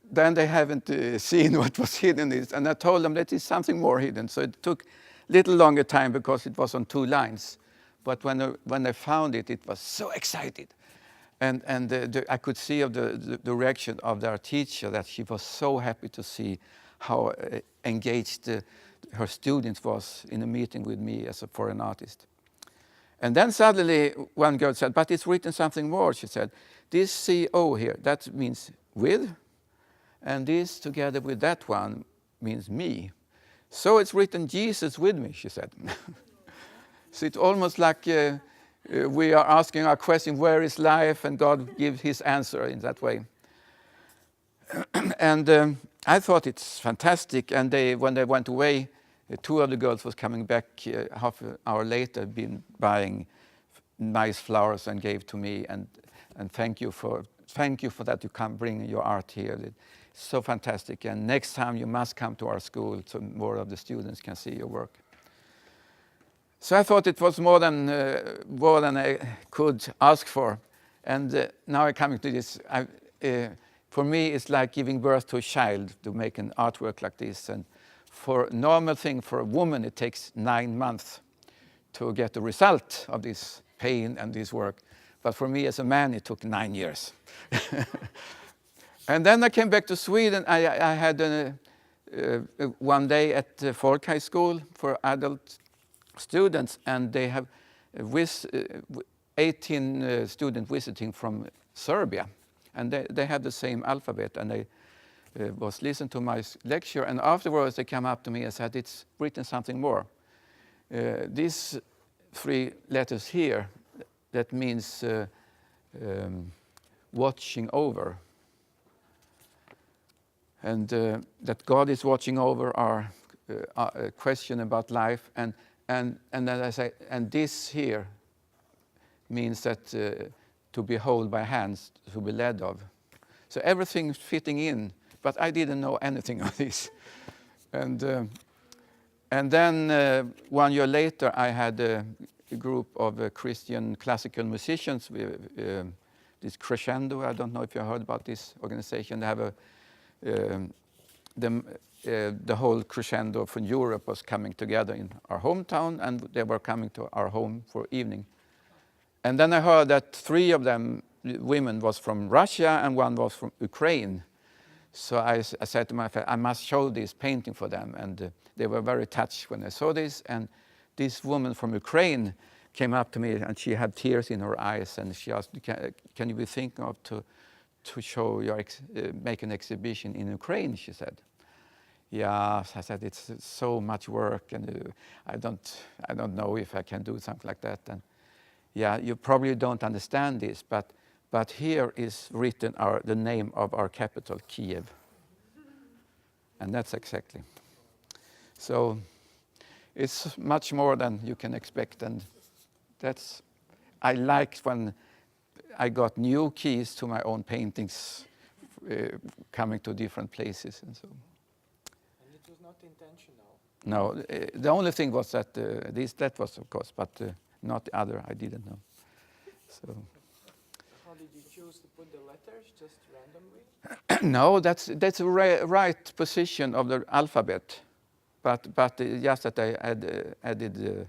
then they haven't seen what was hidden in it. And I told them that is something more hidden. So it took a little longer time because it was on 2 lines. But when they found it, it was so excited. And I could see of the reaction of their teacher that she was so happy to see how engaged her student was in a meeting with me as a foreign artist. And then suddenly one girl said, "But it's written something more," she said. "This CO here, that means with, and this together with that one means me. So it's written Jesus with me," she said. So it's almost like we are asking our question, where is life? And God gives his answer in that way. And I thought it's fantastic. And when they went away, 2 of the girls was coming back half an hour later, been buying nice flowers and gave to me. And thank you for that. You can bring your art here. It's so fantastic. And next time you must come to our school so more of the students can see your work. So I thought it was more than I could ask for. And now I'm coming to this. For me, it's like giving birth to a child to make an artwork like this. And for a normal thing, for a woman, it takes 9 months to get the result of this pain and this work. But for me as a man, it took 9 years. And then I came back to Sweden. I had one day at the Folk High School for adult students, and they have 18 students visiting from Serbia. And they had the same alphabet, and they was listening to my lecture, and afterwards they came up to me and said, "It's written something more. These 3 letters here, that means watching over. And that God is watching over our question about life. And then I say, and this here means that to be held by hands, to be led of." So everything's fitting in, but I didn't know anything of this. And then 1 year later, I had a group of Christian classical musicians with this Crescendo. I don't know if you heard about this organization. They have the whole Crescendo from Europe was coming together in our hometown, and they were coming to our home for evening. And then I heard that 3 of them, women, was from Russia and 1 was from Ukraine. So I said to my friend, I must show this painting for them. And they were very touched when they saw this. And this woman from Ukraine came up to me, and she had tears in her eyes. And she asked, can you be thinking of to show your make an exhibition in Ukraine, she said. Yeah, I said, it's so much work, and I don't know if I can do something like that. And yeah, you probably don't understand this, but here is written the name of our capital, Kiev. And that's exactly. So it's much more than you can expect, and I liked when I got new keys to my own paintings, coming to different places and so. And it was not intentional. No, the only thing was that that was, of course, but not the other. I didn't know. So How did you choose to put the letters? Just randomly? no, that's the right position of the alphabet, but just that I added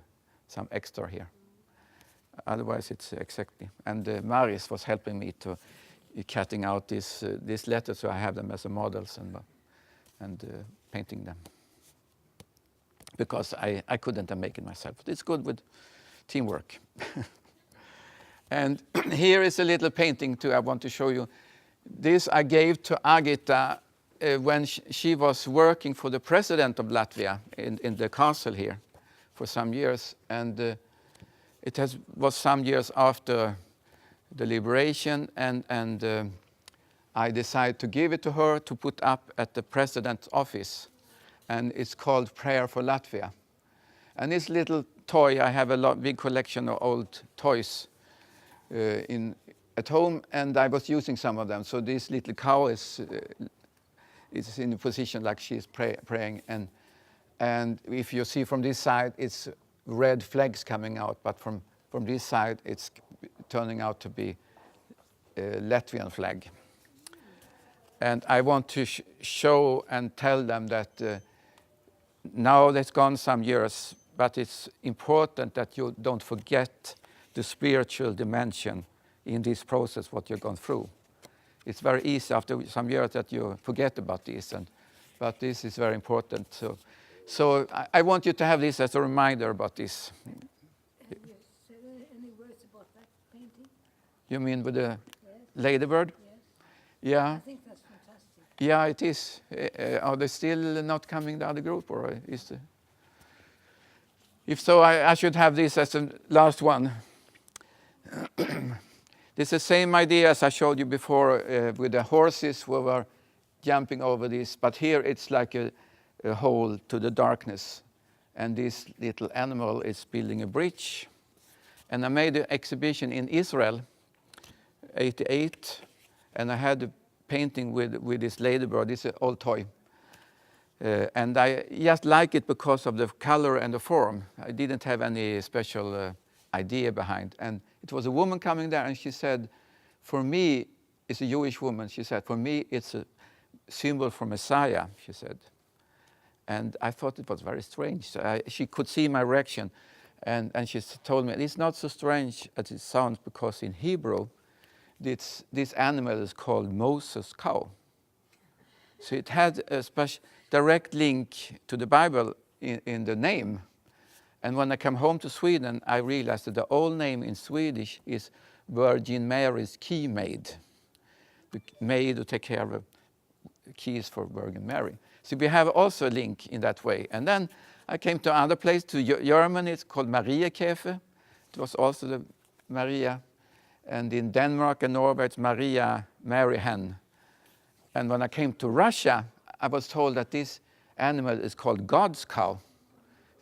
some extra here. Otherwise, it's exactly. And Maris was helping me to cutting out these letters, so I have them as models and painting them. Because I couldn't make it myself. It's good with teamwork. And here is a little painting too. I want to show you. This I gave to Agita when she was working for the president of Latvia in the castle here for some years, and was some years after the liberation, and I decided to give it to her to put up at the president's office, and it's called Prayer for Latvia. And this little toy, I have a big collection of old toys at home, and I was using some of them. So this little cow is in a position like she's praying, and if you see from this side, it's red flags coming out, but from this side, it's turning out to be a Latvian flag. And I want to show and tell them that now that's gone some years, but it's important that you don't forget the spiritual dimension in this process, what you've gone through. It's very easy after some years that you forget about this, but this is very important. So I want you to have this as a reminder about this. Have you said any words about that painting? You mean with the Yes. ladybird? Yes. Yeah. I think that's fantastic. Yeah, it is. Are they still not coming, the other group, or is the... If so, I should have this as the last one. This is the same idea as I showed you before with the horses who were jumping over this, but here it's like a hole to the darkness. And this little animal is building a bridge. And I made an exhibition in Israel, 88, and I had a painting with this ladybird, this old toy. And I just like it because of the color and the form. I didn't have any special idea behind. And it was a woman coming there, and she said, for me, it's a Jewish woman, she said, for me, it's a symbol for Messiah, she said. And I thought it was very strange. So she could see my reaction, and she told me, it's not so strange as it sounds, because in Hebrew, this animal is called Moses' cow. So it had a special direct link to the Bible in the name. And when I came home to Sweden, I realized that the old name in Swedish is Virgin Mary's key maid. The maid who take care of the keys for Virgin Mary. So we have also a link in that way. And then I came to another place, to Germany. It's called Mariakäfer. It was also the Maria. And in Denmark and Norway, it's Maria Mary Hen. And when I came to Russia, I was told that this animal is called God's cow.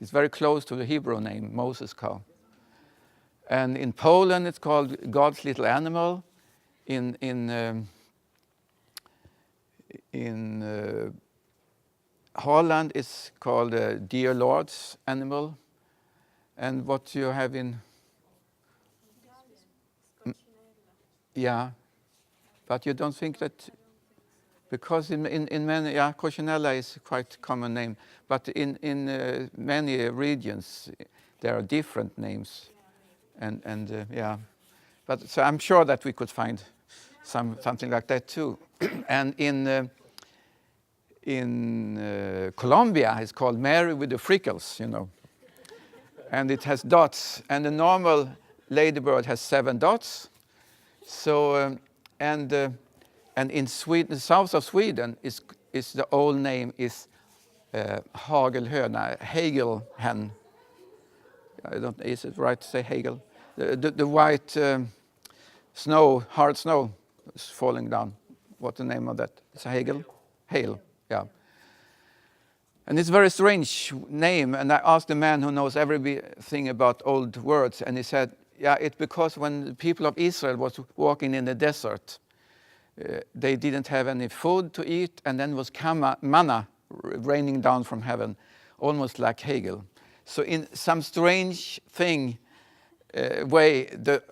It's very close to the Hebrew name, Moses' cow. And in Poland, it's called God's little animal. In Holland, it's called Dear Lord's animal. And what you have in... Yeah, but you don't think that... Because in many, Coccinella is quite a common name, but in many regions there are different names, and but so I'm sure that we could find something like that too. And in Colombia, it's called Mary with the freckles, and it has dots, and the normal ladybird has 7 dots. So and in Sweden, the south of Sweden, is the old name is Hagelhöna, Hagelhen. I don't. Is it right to say Hagel? the white snow, hard snow is falling down. What's the name of that? It's a hagel? Hail, yeah. And it's a very strange name. And I asked the man who knows everything about old words, and he said, yeah, it's because when the people of Israel was walking in the desert, they didn't have any food to eat, and then was manna raining down from heaven, almost like hagel. So in some strange way, the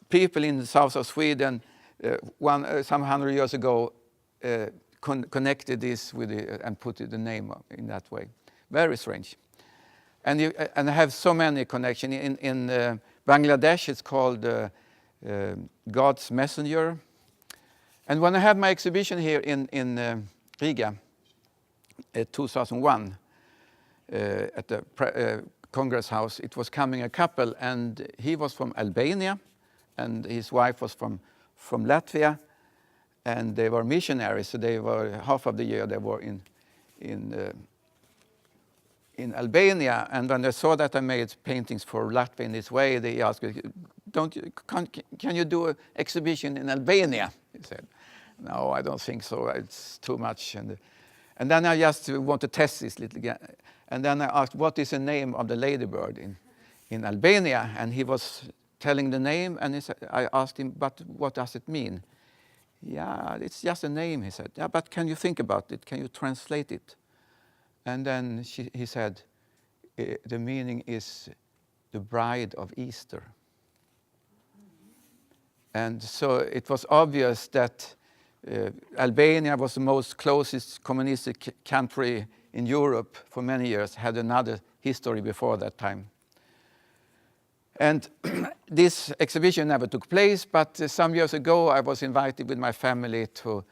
people in the south of Sweden, some 100 years ago, connected this with and put the name in that way. Very strange. And I have so many connections. In Bangladesh, it's called God's Messenger. And when I had my exhibition here in Riga, 2001, at the Congress House, it was coming a couple, and he was from Albania, and his wife was from Latvia, and they were missionaries. So they were half of the year they were in Albania. And when they saw that I made paintings for Latvia in this way, they asked me, can you do an exhibition in Albania? He said, no, I don't think so. It's too much. And then I just want to test this little again. And then I asked, what is the name of the ladybird in Albania? And he was telling the name, and I asked him, but what does it mean? Yeah, it's just a name, he said. Yeah, but can you think about it? Can you translate it? And then he said, the meaning is the bride of Easter. And so it was obvious that Albania was the most closest communistic country in Europe for many years, had another history before that time. And this exhibition never took place, but some years ago I was invited with my family to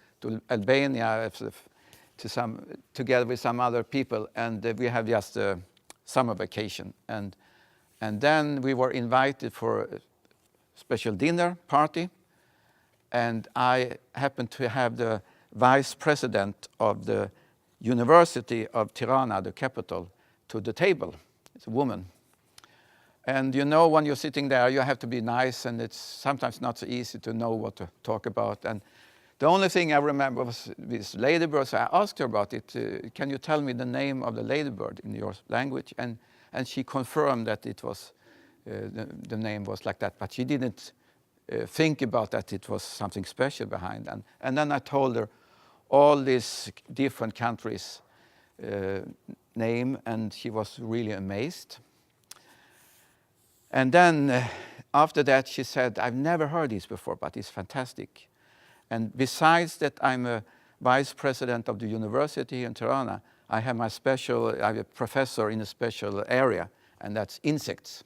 Albania together with some other people, and we had just a summer vacation. And then we were invited for a special dinner party, and I happened to have the vice president of the University of Tirana, the capital, to the table. It's a woman. And you know, when you're sitting there, you have to be nice, and it's sometimes not so easy to know what to talk about. And the only thing I remember was this ladybird. So I asked her about it. Can you tell me the name of the ladybird in your language? And she confirmed that it was the name was like that, but she didn't think about that it was something special behind. And then I told her all these different countries' name, and she was really amazed. And then after that, she said, I've never heard this before, but it's fantastic. And besides that, I'm a vice president of the university in Tirana. I have a professor in a special area, and that's insects.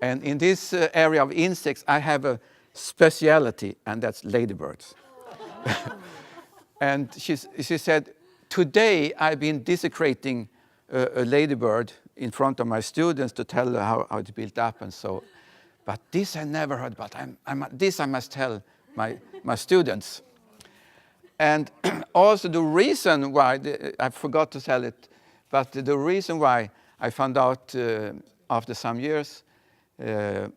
And in this area of insects, I have a speciality, and that's ladybirds. And she said, today I've been desecrating a ladybird in front of my students to tell them how it's built up and so. But this I never heard, but this I must tell my students. And also the reason why, I forgot to tell it, but the reason why I found out after some years I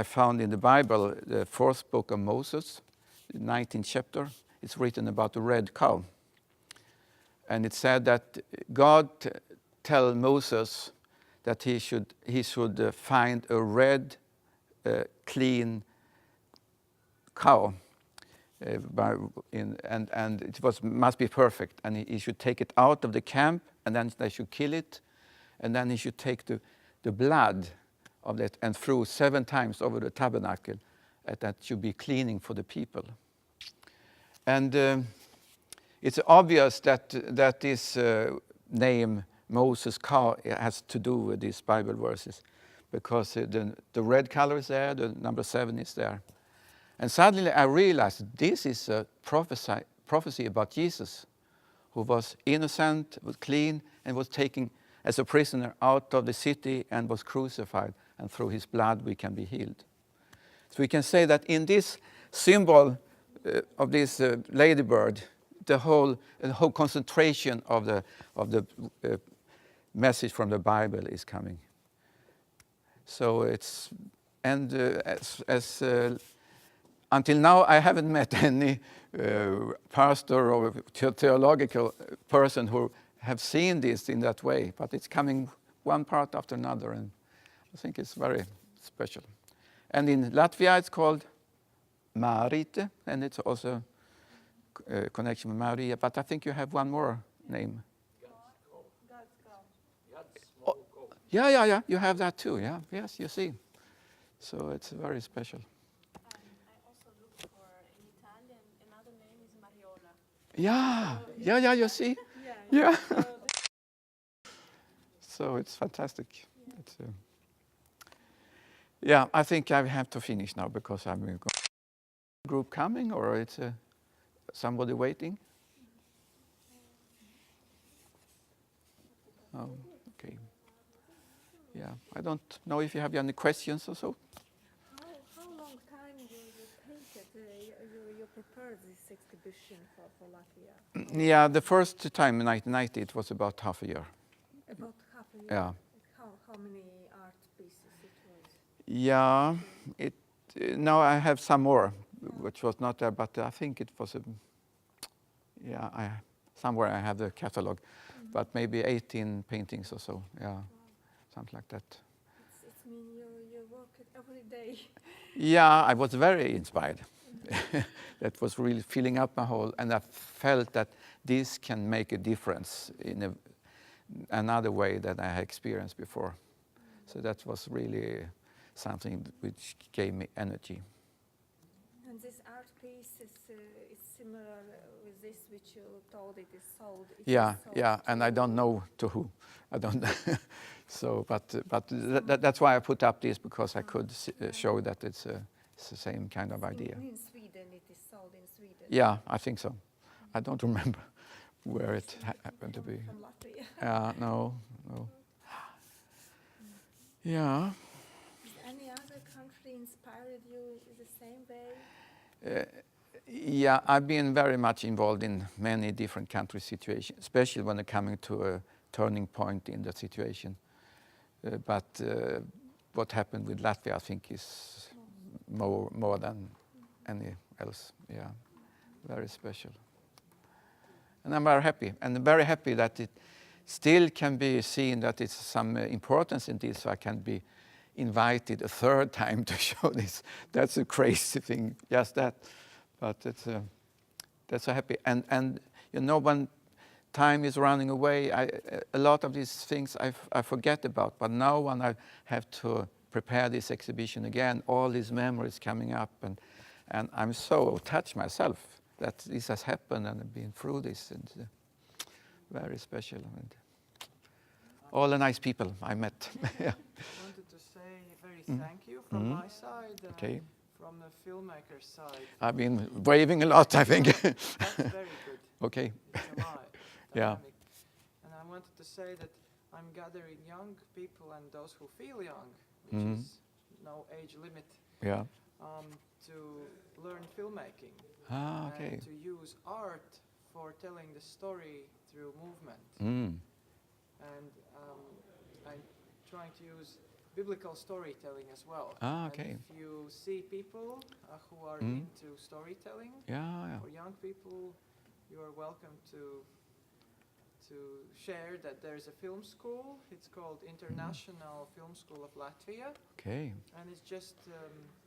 found in the Bible, the 4th book of Moses, the 19th chapter, it's written about the red cow. And it said that God tell Moses that he should find a red, clean cow, and it must be perfect. And he should take it out of the camp, and then they should kill it, and then he should take the blood of that and throw 7 times over the tabernacle, and that should be cleaning for the people. And it's obvious that this name, Moses cow, has to do with these Bible verses, because the red color is there, the number 7 is there. And suddenly I realized this is a prophecy about Jesus, who was innocent, was clean, and was taken as a prisoner out of the city and was crucified, and through his blood we can be healed. So we can say that in this symbol of this ladybird, the whole concentration of the message from the Bible is coming. So it's, and until now I haven't met any pastor or theological person who have seen this in that way, but it's coming one part after another, and I think it's very special. And in Latvia it's called Marite, and it's also a connection with Maria, but I think you have one more name. Oh, yeah, you have that too, yeah, yes, you see. So it's very special. I also looked for in Italian, another name is Mariola. Yeah, you see? Yeah. So it's fantastic. Yeah. It's, yeah, I think I have to finish now because I'm going. Group coming, or it's somebody waiting? Oh, okay. Yeah, I don't know if you have any questions or so. How long time you painted, you prepared this exhibition for Latvia? Yeah, the first time in 1990 it was about half a year. About half a year? Yeah. How many art pieces it was? Yeah, it. Now I have some more, which was not there, but I think it was somewhere I have the catalog, but maybe 18 paintings or so. Yeah, something like that. It's mean you work it every day. Yeah, I was very inspired. That was really filling up my whole, and I felt that this can make a difference in another way that I had experienced before. So that was really something which gave me energy. And this art piece is similar with this which you told it is sold. Yeah, and I don't know to who. I don't. So, but that's why I put up this, because I could show that it's the same kind of idea. In Sweden, it is sold in Sweden. Yeah, I think so. I don't remember where it happened to be. From Latvia. No. Yeah. Any other country inspired you in the same way? Yeah, I've been very much involved in many different country situations, especially when it coming to a turning point in the situation. But what happened with Latvia, I think, is more than any else. Yeah, very special. And I'm very happy that it still can be seen that it's some importance in this, so I can be invited a third time to show this. That's a crazy thing, just that. But it's that's so happy. And you know, when time is running away, a lot of these things I forget about. But now when I have to prepare this exhibition again, all these memories coming up, and I'm so touched myself that this has happened and I've been through this, and very special. And all the nice people I met. Yeah. I wanted to say very thank you from my side. Okay. From the filmmaker's side. I've been waving a lot, I think. That's very good. Okay. It's alive, Yeah. dynamic. And I wanted to say that I'm gathering young people and those who feel young, which is no age limit, Yeah. to learn filmmaking. Okay. And to use art for telling the story through movement. And I'm trying to use biblical storytelling as well. Okay. And if you see people who are into storytelling, Yeah. for young people, you are welcome to share that there's a film school. It's called International Film School of Latvia, Okay. and it's just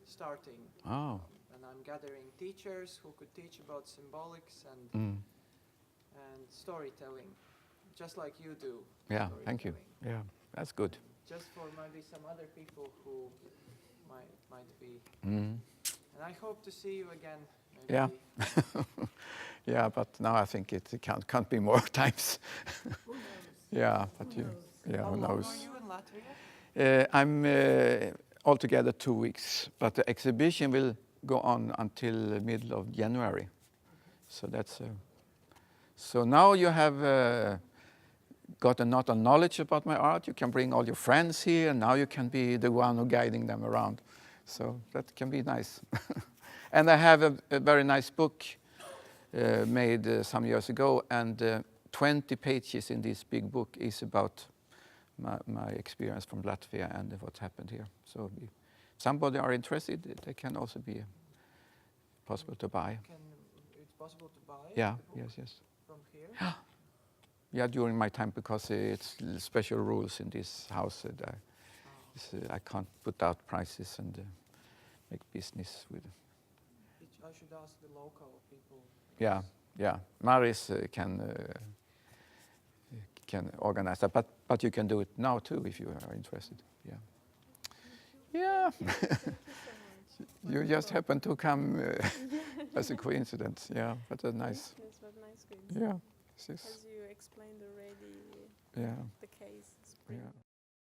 starting. Oh. And I'm gathering teachers who could teach about symbolics and storytelling, just like you do. Yeah. Thank you. storytelling. Yeah. That's good. Just for maybe some other people who might be. Mm. And I hope to see you again. Maybe. Yeah. Yeah, but now I think it can't be more times. Yeah, but who How long knows? are you in Latvia? I'm altogether 2 weeks, but the exhibition will go on until middle of January. So that's. So now you have got a lot of knowledge about my art. You can bring all your friends here, and now you can be the one who guiding them around. So that can be nice. And I have a very nice book made some years ago, and 20 pages in this big book is about my experience from Latvia and what happened here. So if somebody are interested, they can also be possible to buy. It's possible to buy Yeah, the book yes. from here? Yeah, during my time, because it's special rules in this house that I can't put out prices and make business with. I should ask the local people. Yeah, yeah. Maris can organize that, but you can do it now too if you are interested. Yeah. Yeah. Thank you so much. You just happen to come as a coincidence. Yeah, but that's nice. This was nice. Yeah. This is, As you explained already, yeah. the case. Yeah.